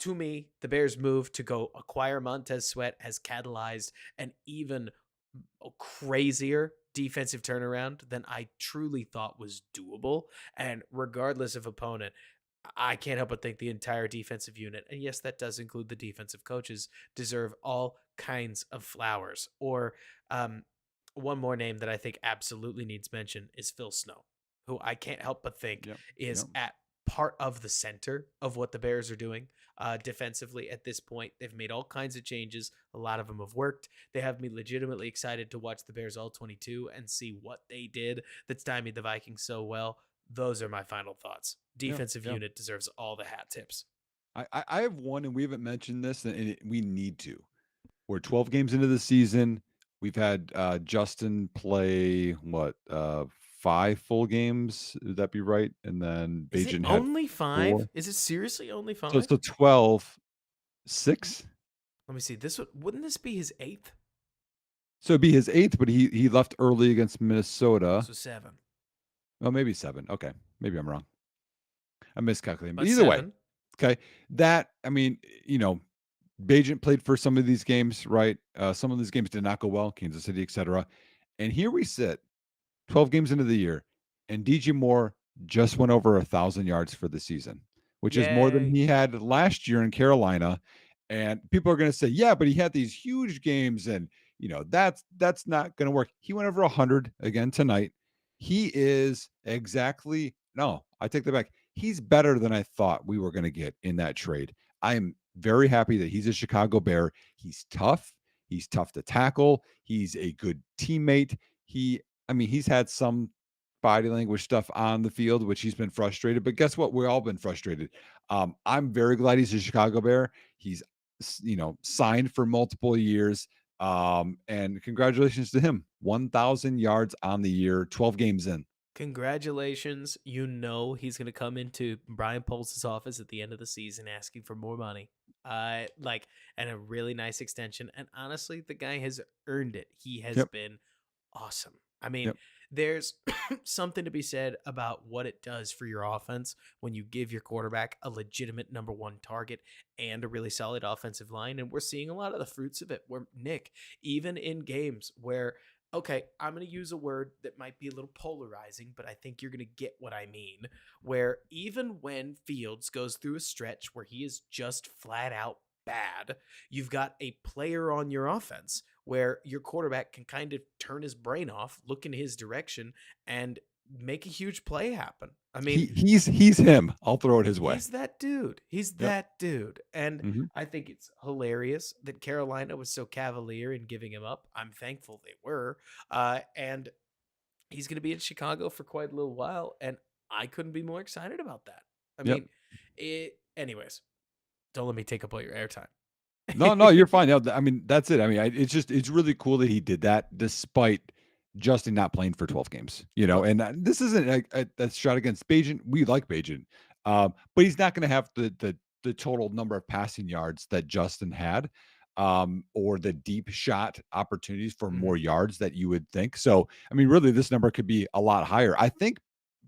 to me, the Bears' move to go acquire Montez Sweat has catalyzed an even crazier defensive turnaround than I truly thought was doable. And regardless of opponent, I can't help but think the entire defensive unit, and yes, that does include the defensive coaches, deserve all kinds of flowers. Or one more name that I think absolutely needs mention is Phil Snow, who I can't help but think Yep. is Yep. at part of the center of what the Bears are doing defensively at this point. They've made all kinds of changes. A lot of them have worked. They have me legitimately excited to watch the Bears all 22 and see what they did that stymied the Vikings so well. Those are my final thoughts. Yeah. Defensive Yeah. unit deserves all the hat tips. I have one, and we haven't mentioned this, and we need to. We're 12 games into the season. We've had Justin play what 5 full games. Would that be right? And then Is it Bajan had only 5? 4. Is it seriously only So 5? 12, 6. Let me see. Wouldn't this be his 8th? So it'd be his 8th, but he left early against Minnesota. So 7. Oh, maybe 7. Okay, maybe I'm wrong. I miscalculated. But But either way, 7. okay. That I mean, Bajent played for some of these games, right? Some of these games did not go well, Kansas City, etc. And here we sit, 12 games into the year, and DJ Moore just went over 1,000 yards for the season, which is more than Yay. he had last year in Carolina. And people are going to say, yeah, but he had these huge games and That's not going to work. He went over 100 again tonight. He is exactly no, I take that back. He's better than I thought we were going to get in that trade. I'm very happy that he's a Chicago Bear. He's tough. He's tough to tackle. He's a good teammate. He's had some body language stuff on the field, which he's been frustrated. But guess what? We've all been frustrated. I'm very glad he's a Chicago Bear. He's signed for multiple years. And congratulations to him. 1,000 yards on the year, 12 games in. Congratulations. He's going to come into Brian Poles' office at the end of the season asking for more money. And a really nice extension. And honestly, the guy has earned it. He has Yep. been awesome. I mean, Yep. there's something to be said about what it does for your offense when you give your quarterback a legitimate number one target and a really solid offensive line. And we're seeing a lot of the fruits of it. Where Nick, even in games where, okay, I'm going to use a word that might be a little polarizing, but I think you're going to get what I mean. Where even when Fields goes through a stretch where he is just flat out bad, you've got a player on your offense where your quarterback can kind of turn his brain off, look in his direction, and make a huge play happen. I mean, He's him. I'll throw it his way. he's that dude. He's Yep. that dude. And Mm-hmm. I think it's hilarious that Carolina was so cavalier in giving him up. I'm thankful they were. And he's going to be in Chicago for quite a little while. And I couldn't be more excited about that. I Yep. mean, anyways, don't let me take up all your airtime. No, you're fine. No, that's it. It's really cool that he did that despite Justin not playing for 12 games, Well, and this isn't a shot against Bajan. We like Bajan. But he's not going to have the total number of passing yards that Justin had, or the deep shot opportunities for more yards that you would think. So, really, this number could be a lot higher. I think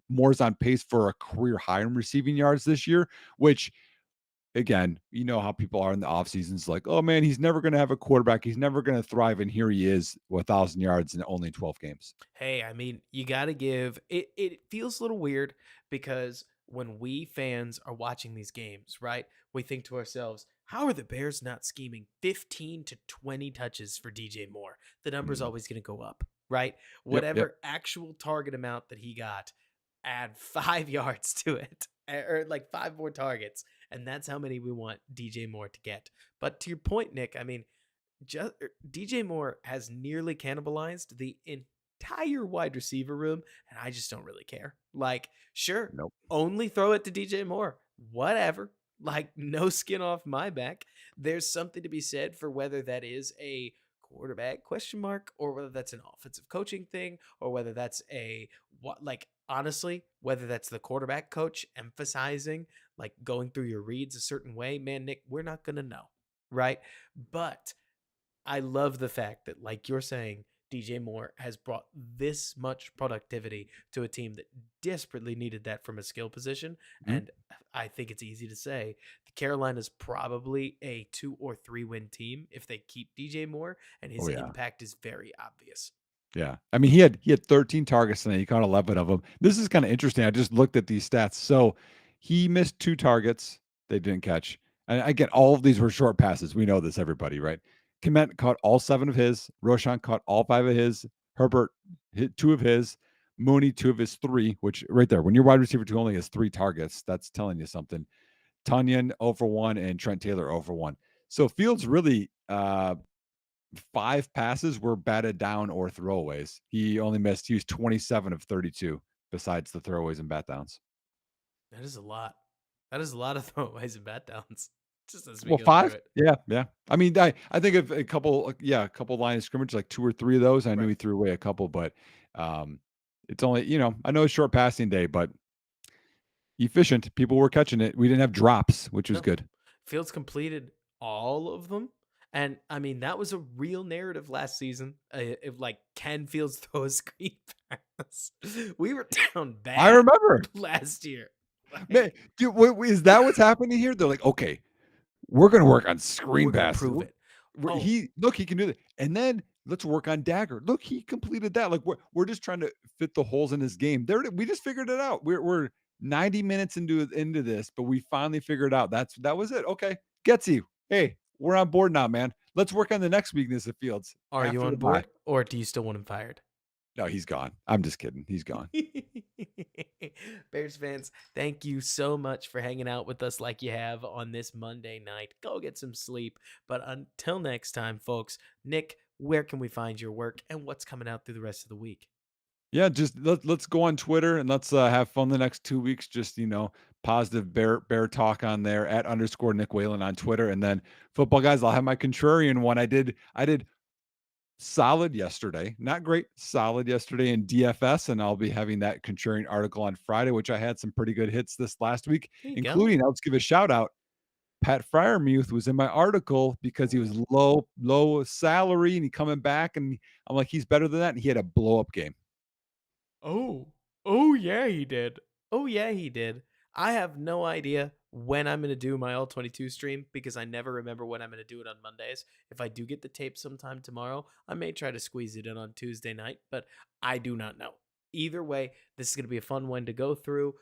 Moore's on pace for a career high in receiving yards this year, which again, you know how people are in the off seasons, like, oh man, he's never going to have a quarterback. He's never going to thrive. And here he is with 1,000 yards in only 12 games. hey, I mean, you got to give it. It feels a little weird because when we fans are watching these games, right, we think to ourselves, how are the Bears not scheming 15 to 20 touches for DJ Moore? The number's Mm. always going to go up, right? Yep. Whatever actual target amount that he got, add 5 yards to it, or like 5 more targets. And that's how many we want DJ Moore to get. But to your point, Nick, I mean, DJ Moore has nearly cannibalized the entire wide receiver room, and I just don't really care. Like, sure, Nope. only throw it to DJ Moore. Whatever. Like, no skin off my back. There's something to be said for whether that is a quarterback question mark or whether that's an offensive coaching thing or whether that's honestly, whether that's the quarterback coach emphasizing like going through your reads a certain way, man, Nick, we're not going to know, right? But I love the fact that, like you're saying, DJ Moore has brought this much productivity to a team that desperately needed that from a skill position. Mhm. And I think it's easy to say the Carolina's probably a 2 or 3 win team if they keep DJ Moore, and his Oh yeah. impact is very obvious. Yeah. He had 13 targets and he caught 11 of them. This is kind of interesting. I just looked at these stats. So he missed 2 targets they didn't catch. And again, all of these were short passes. We know this, everybody, right? Kmet caught all 7 of his. Roshan caught all 5 of his. Herbert hit 2 of his. Mooney 2 of his 3, which right there, when your wide receiver 2 only has 3 targets, that's telling you something. Tunyon 0 for 1 and Trent Taylor 0 for 1. So Fields really 5 passes were batted down or throwaways. He was 27 of 32 besides the throwaways and bat downs. That is a lot. That is a lot of throwaways and bat downs. Just as we Well, go through 5? it. Yeah, yeah. I think of a couple, a couple line of scrimmage, like 2 or 3 of those. I knew Right. he threw away a couple, but it's only, I know it's short passing day, but efficient. People were catching it. We didn't have drops, which was No. good. Fields completed all of them. And I mean, that was a real narrative last season. If like, can Fields throw a screen pass? We were down I bad remember. last year. Man, dude, is that what's happening here? They're like, okay, we're going to work on screen We're gonna passes. prove it. Oh, He can do that, and then let's work on dagger. Look, he completed that. Like we're just trying to fit the holes in his game. We just figured it out. We're 90 minutes into this, but we finally figured out that was it. Okay, Getsy, hey, we're on board now, man. let's work on the next weakness of Fields Are you after the on bye. board, or do you still want him fired? No, he's gone. I'm just kidding. He's gone. Bears fans, thank you so much for hanging out with us like you have on this Monday night. Go get some sleep. But until next time, folks, Nick, where can we find your work and what's coming out through the rest of the week? Yeah, just let's go on Twitter and let's have fun the next 2 weeks. Just positive bear talk on there at underscore Nick Whalen on Twitter, and then football guys. I'll have my contrarian one. I did solid yesterday, not great, solid yesterday in DFS, and I'll be having that contrarian article on Friday, which I had some pretty good hits this last week, There you go. including let's give a shout out. Pat Fryermuth was in my article because he was low salary and he coming back, and I'm like, he's better than that, and he had a blow up game. Oh, oh yeah, he did. Oh yeah, he did. I have no idea when I'm going to do my all 22 stream because I never remember when I'm going to do it on Mondays. If I do get the tape sometime tomorrow, I may try to squeeze it in on Tuesday night, but I do not know. Either way, this is going to be a fun one to go through.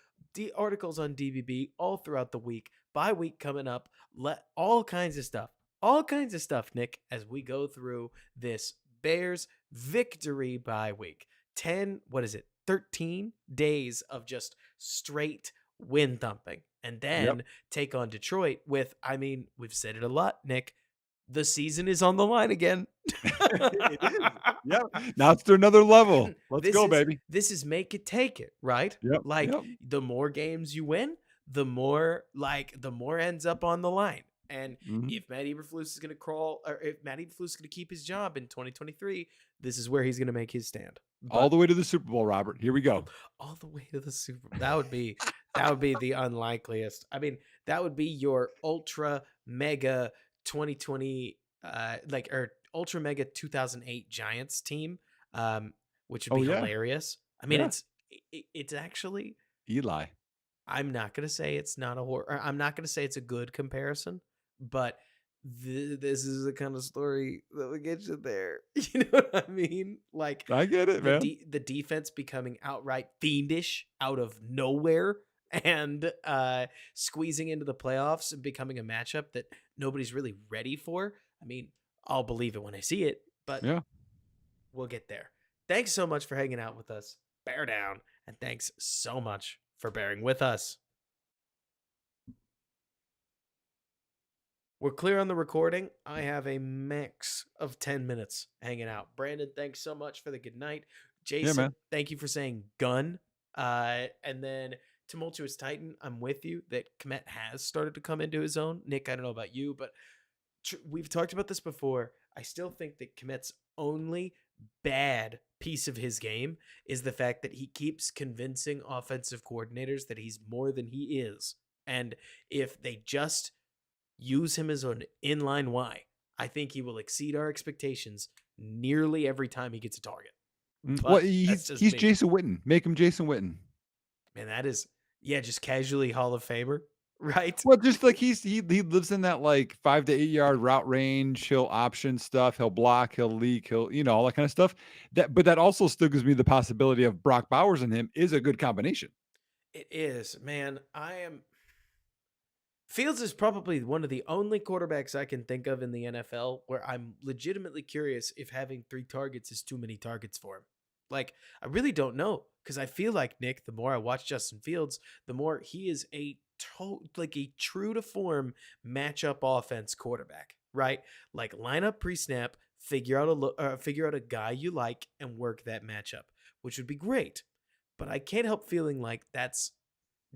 Articles on DBB all throughout the week. Bye week coming up. Let all kinds of stuff. All kinds of stuff, Nick, as we go through this Bears victory bye week. 10, what is it, 13 days of just straight win thumping. And Yep. then take on Detroit with, I mean, we've said it a lot, Nick. The season is on the line again. It is. Yep. Now it's to another level. Let's go, baby. This is make it take it, right? Yep. Like Yep. the more games you win, the more ends up on the line. And Mhm. if Matt Eberflus is going to crawl, or if Matt Eberflus is going to keep his job in 2023, this is where he's going to make his stand. All But the way to the Super Bowl, Robert. Here we go. all the way to the Super Bowl. That would be the unlikeliest. I mean, that would be your ultra mega 2020 or ultra mega 2008 Giants team, which would Oh be yeah. hilarious. I mean, Yeah. it's actually, Eli. I'm not going to say it's not a horror. I'm not going to say it's a good comparison, but this is the kind of story that would get you there. You know what I mean? Like I get it, man. the defense becoming outright fiendish out of nowhere and squeezing into the playoffs and becoming a matchup that nobody's really ready for. I mean, I'll believe it when I see it, but Yeah. we'll get there. Thanks so much for hanging out with us. Bear down. And thanks so much for bearing with us. We're clear on the recording. I have a max of 10 minutes hanging out. Brandon, thanks so much for the good night. Yeah, Jason, man. thank you for saying gun. And then Tumultuous Titan, I'm with you that Komet has started to come into his own. Nick, I don't know about you, but we've talked about this before. I still think that Komet's only bad piece of his game is the fact that he keeps convincing offensive coordinators that he's more than he is. And if they just use him as an inline Y, I think he will exceed our expectations nearly every time he gets a target. Well, But that's just he's me. Jason Witten. Make him Jason Witten. Man, that is, yeah, just casually Hall of Famer, right? Well, just like he lives in that like 5 to 8 yard route range. He'll option stuff. He'll block. He'll leak. He'll all that kind of stuff. But that also still gives me the possibility of Brock Bowers and him is a good combination. It is, man. Fields is probably one of the only quarterbacks I can think of in the NFL where I'm legitimately curious if having 3 targets is too many targets for him. Like, I really don't know because I feel like, Nick, the more I watch Justin Fields, the more he is a true to form matchup offense quarterback, right? Like line up pre-snap, figure out a guy you like and work that matchup, which would be great. But I can't help feeling like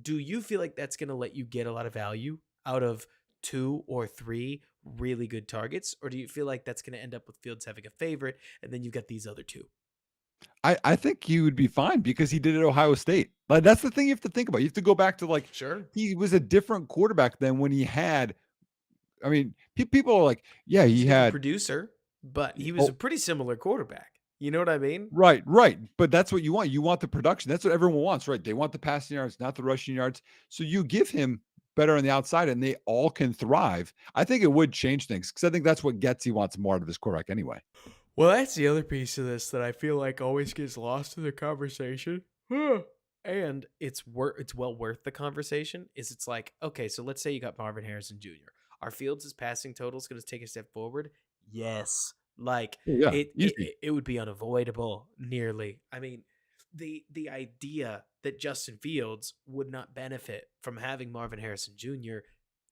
do you feel like that's going to let you get a lot of value out of 2 or 3 really good targets? Or do you feel like that's going to end up with Fields having a favorite and then you got these other 2? I think he would be fine because he did it at Ohio State. Like that's the thing you have to think about. You have to go back to like Sure. he was a different quarterback than when he had. I mean, people are like, yeah, he Different had. producer, but he was Oh, a pretty similar quarterback. You know what I mean? right, right. But that's what you want. You want the production. That's what everyone wants, right? They want the passing yards, not the rushing yards. So you give him better on the outside, and they all can thrive. I think it would change things because I think that's what He wants more out of his quarterback anyway. Well, that's the other piece of this that I feel like always gets lost in the conversation. And it's well worth the conversation. It's like, okay, so let's say you got Marvin Harrison Jr. Our Fields' passing total is going to take a step forward. Yes. Like Oh, yeah, it, it easy. it would be unavoidable nearly. I mean, the idea that Justin Fields would not benefit from having Marvin Harrison Jr.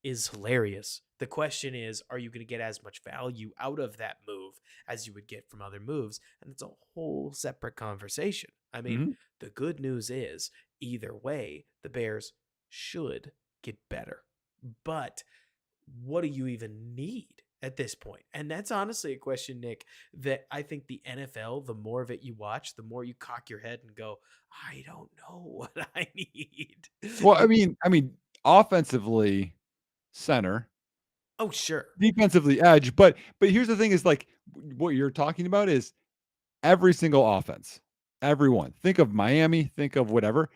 is hilarious. The question is, are you going to get as much value out of that move as you would get from other moves? And it's a whole separate conversation. I mean, Mhm. the good news is either way, the Bears should get better. But what do you even need at this point? And that's honestly a question, Nick, that I think the NFL, the more of it you watch, the more you cock your head and go, I don't know what I need. Well, I mean, offensively, center, Oh, sure. defensively, edge, but here's the thing is, like, what you're talking about is every single offense, everyone. Think of Miami, think of whatever.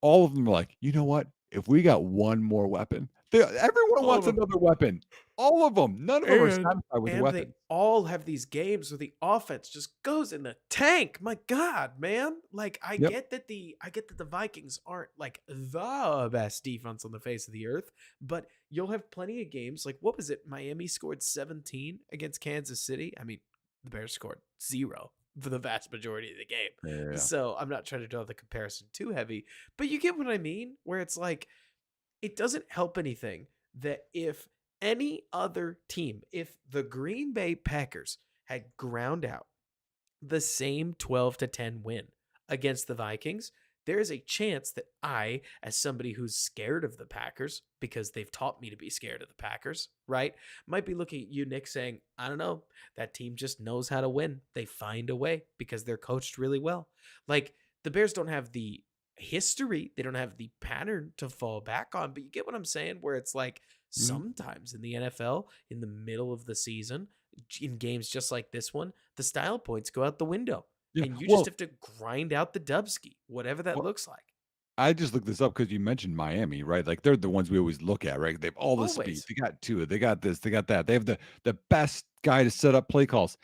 All of them are like, "You know what? If we got one more weapon." Everyone All of wants them. another weapon. All of them. None of them are And satisfied with and they weapons. all have these games where the offense just goes in the tank. My God, man. Like Yep. I get that the Vikings aren't like the best defense on the face of the earth, but you'll have plenty of games. Like what was it? Miami scored 17 against Kansas City. I mean, the Bears scored 0 for the vast majority of the game. Yeah. So I'm not trying to draw the comparison too heavy, but you get what I mean, where it's like it doesn't help anything that if any other team, if the Green Bay Packers had ground out the same 12 to 10 win against the Vikings, there is a chance that I, as somebody who's scared of the Packers, because they've taught me to be scared of the Packers, right, might be looking at you, Nick, saying, I don't know, that team just knows how to win. They find a way because they're coached really well. Like the Bears don't have the history, they don't have the pattern to fall back on, but you get what I'm saying? Where it's like Mhm. sometimes in the NFL, in the middle of the season, in games just like this one, the style points go out the window Yeah. and you just Well have to grind out the Dubsky, whatever that well, looks like. I just looked this up because you mentioned Miami, right? Like, they're the ones we always look at, right? They have all the speed. Always. They got Tua, they got this, they got that. They have the best guy to set up play calls.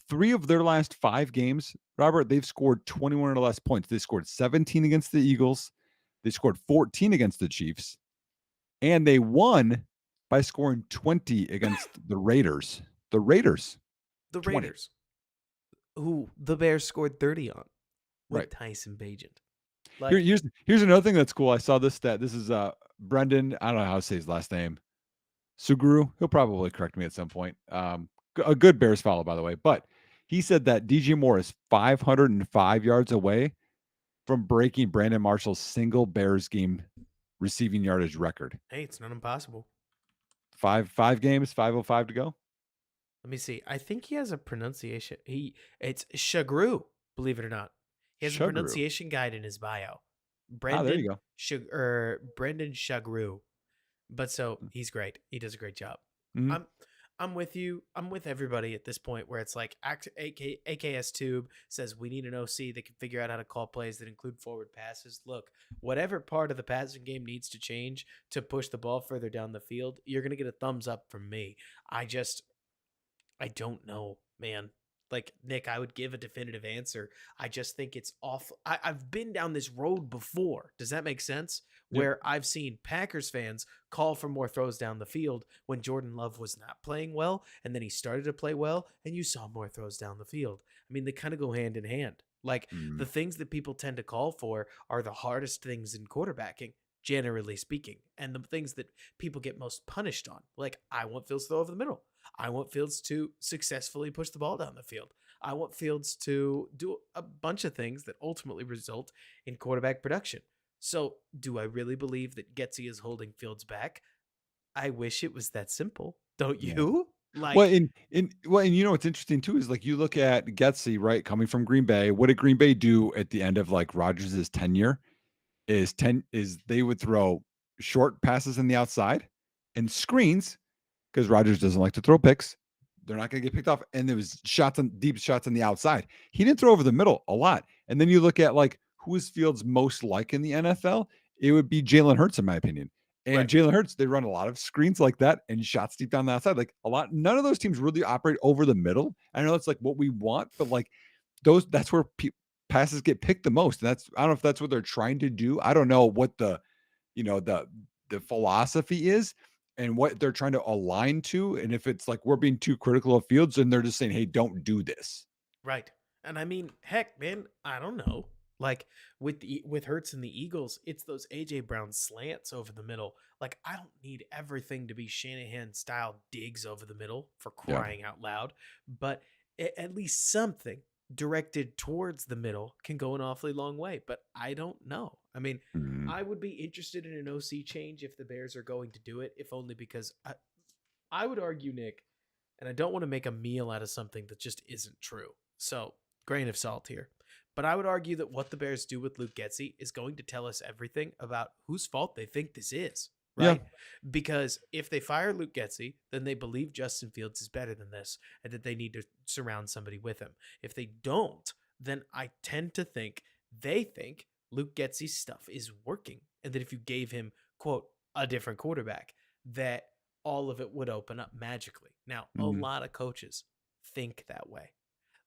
3 of their last 5 games, Robert, they've scored 21 or less points. They scored 17 against the Eagles. They scored 14 against the Chiefs, and they won by scoring 20 against the Raiders. The Raiders, The 20. Raiders, who the Bears scored 30 on with Right. Tyson Bagent. Here, Like, here's another thing that's cool. I saw this stat. This is Brendan. I don't know how to say his last name. Suguru. He'll probably correct me at some point. A good Bears follow, by the way. But he said that DJ Moore is 505 yards away from breaking Brandon Marshall's single Bears game receiving yardage record. hey, it's not impossible. Five games, 505 to go. Let me see. I think he has a pronunciation. It's Shagru, believe it or not. He has a Suguru. pronunciation guide in his bio. Ah, there you go. Brendan Shagru. But so he's great. He does a great job. Mhm. I'm I'm with you. I'm with everybody at this point where it's like AKS Tube says we need an OC that can figure out how to call plays that include forward passes. Look, whatever part of the passing game needs to change to push the ball further down the field, you're going to get a thumbs up from me. I don't know, man. Like Nick, I would give a definitive answer. I just think it's awful. I've been down this road before. Does that make sense? Yep. Where I've seen Packers fans call for more throws down the field when Jordan Love was not playing well, and then he started to play well, and you saw more throws down the field. I mean, they kind of go hand in hand. Like the Mm. things that people tend to call for are the hardest things in quarterbacking, generally speaking, and the things that people get most punished on. Like I want Fields to throw over the middle. I want Fields to successfully push the ball down the field. I want Fields to do a bunch of things that ultimately result in quarterback production. So, do I really believe that Getsy is holding Fields back? I wish it was that simple. Don't Yeah. you? Well, Like, and you know what's interesting too is like you look at Getsy, right, coming from Green Bay. What did Green Bay do at the end of like Rodgers' tenure? Is they would throw short passes in the outside and screens because Rodgers doesn't like to throw picks. They're not going to get picked off. And there was deep shots on the outside. He didn't throw over the middle a lot. And then you look at like who is Fields most like in the NFL? It would be Jalen Hurts, in my opinion. And right. Jalen Hurts, they run a lot of screens like that and shots deep down the outside. Like a lot, none of those teams really operate over the middle. I know it's like what we want, but like that's where passes get picked the most. And I don't know if that's what they're trying to do. I don't know what the, you know, the philosophy is. and what they're trying to align to, and if it's like we're being too critical of Fields, and they're just saying, "Hey, don't do this." Right. And I mean, heck, man, I don't know. Like with Hurts and the Eagles, it's those AJ Brown slants over the middle. Like I don't need everything to be Shanahan style digs over the middle for Yeah. crying out loud, but at least something directed towards the middle can go an awfully long way. But I don't know. I mean, Mhm. I would be interested in an OC change if the Bears are going to do it, if only because I would argue, Nick, and I don't want to make a meal out of something that just isn't true. So, grain of salt here. But I would argue that what the Bears do with Luke Getzey is going to tell us everything about whose fault they think this is, Yeah. right? Because if they fire Luke Getzey, then they believe Justin Fields is better than this and that they need to surround somebody with him. If they don't, then I tend to think they think Luke Getzey's stuff is working and that if you gave him, quote, a different quarterback, that all of it would open up magically. Now, a Mhm. lot of coaches think that way.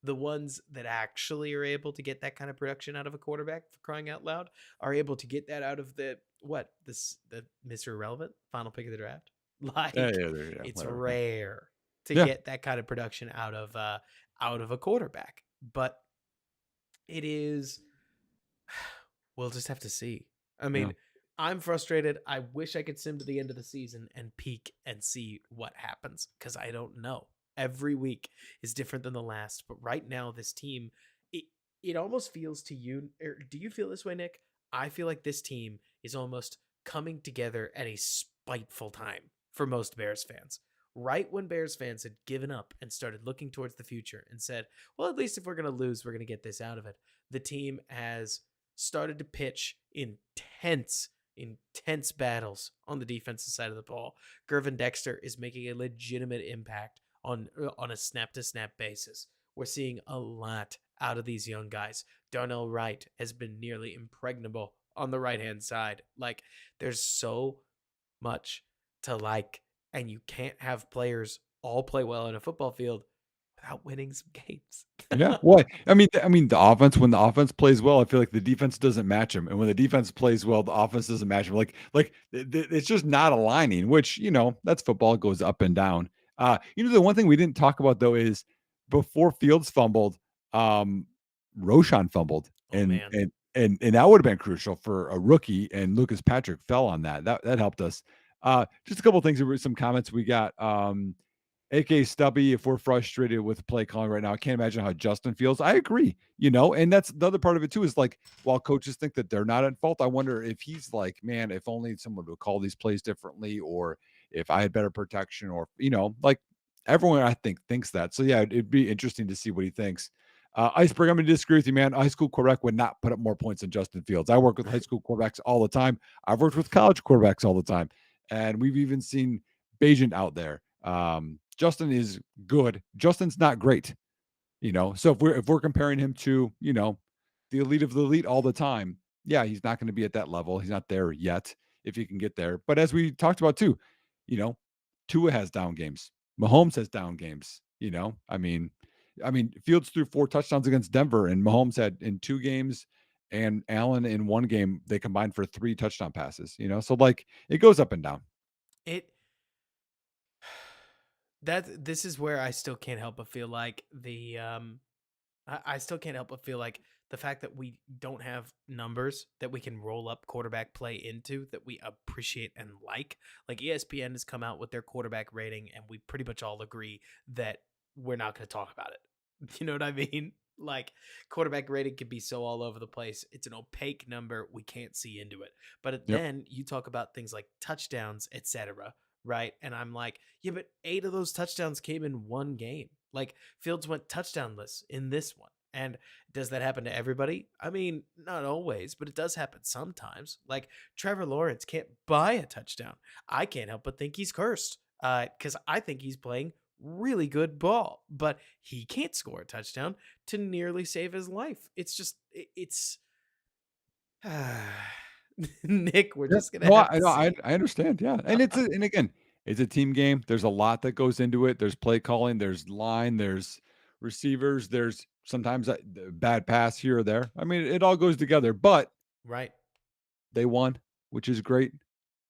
The ones that actually are able to get that kind of production out of a quarterback, for crying out loud, are able to get that out of the Mr. Irrelevant final pick of the draft. Yeah, Like yeah, there, yeah, it's whatever. Yeah. rare to Yeah. get that kind of production out of a quarterback. But it is we'll just have to see. I Yeah. mean, I'm frustrated. I wish I could sim to the end of the season and peek and see what happens because I don't know. Every week is different than the last, but right now this team, it it almost feels to you. Or do you feel this way, Nick? I feel like this team is almost coming together at a spiteful time for most Bears fans. Right when Bears fans had given up and started looking towards the future and said, "Well, at least if we're going to lose, we're going to get this out of it." The team has started to pitch intense battles on the defensive side of the ball. Gervin Dexter is making a legitimate impact on a snap to snap basis. We're seeing a lot out of these young guys. Darnell Wright has been nearly impregnable on the right hand side. Like there's so much to like, and you can't have players all play well in a football field without winning some games. Yeah. Well, I mean, the offense, when the offense plays well, I feel like the defense doesn't match them, and when the defense plays well, the offense doesn't match them. It's just not aligning. Which that's football. It goes up and down. The one thing we didn't talk about though is before Fields fumbled, um, Roshan fumbled, Oh man. and that would have been crucial for a rookie. And Lucas Patrick fell on that. That helped us. Just a couple of things. There were some comments we got. AK Stubby, if we're frustrated with play calling right now, I can't imagine how Justin feels. I agree, and that's the other part of it too is like while coaches think that they're not at fault, I wonder if he's like, man, if only someone would call these plays differently, or if I had better protection, or like everyone I think thinks that. So yeah, it'd be interesting to see what he thinks. Iceberg, I'm gonna disagree with you, man. A high school quarterback would not put up more points than Justin Fields. I work with high school quarterbacks all the time. I've worked with college quarterbacks all the time, and we've even seen Bayesian out there. Justin is good. Justin's not great, So if we're comparing him to, the elite of the elite all the time, yeah, he's not going to be at that level. He's not there yet if he can get there. But as we talked about too, you know, Tua has down games. Mahomes has down games, I mean, Fields threw 4 touchdowns against Denver, and Mahomes had in 2 games, and Allen in 1 game, they combined for 3 touchdown passes, So like it goes up and down. It that this is where I still can't help but feel like I still can't help but feel like the fact that we don't have numbers that we can roll up quarterback play into that we appreciate and like ESPN has come out with their quarterback rating and we pretty much all agree that we're not going to talk about it. You know what I mean? Like quarterback rating can be so all over the place. It's an opaque number. We can't see into it. But Yep. then you talk about things like touchdowns, etc., right? And I'm like, yeah, but 8 of those touchdowns came in one game. Like Fields went touchdownless in this one. And does that happen to everybody? I mean, not always, but it does happen sometimes. Like Trevor Lawrence can't buy a touchdown. I can't help but think he's cursed because I think he's playing really good ball, but he can't score a touchdown to nearly save his life. It's just, it's Nick. We're Yeah. just gonna No, have I to know, I see. I understand, yeah, and again, it's a team game. There's a lot that goes into it. There's play calling, there's line, there's receivers, there's sometimes a bad pass here or there. I mean, it all goes together, but Right. they won, which is great.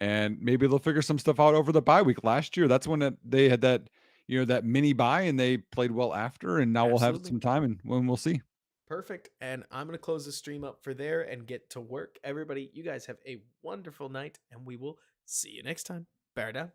and maybe they'll figure some stuff out over the bye week. Last year, that's when they had that, that mini bye, and they played well after, and now we'll have Absolutely. some time, and when we'll see. Perfect. And I'm going to close the stream up for there and get to work. Everybody, you guys have a wonderful night, and we will see you next time. Bear down.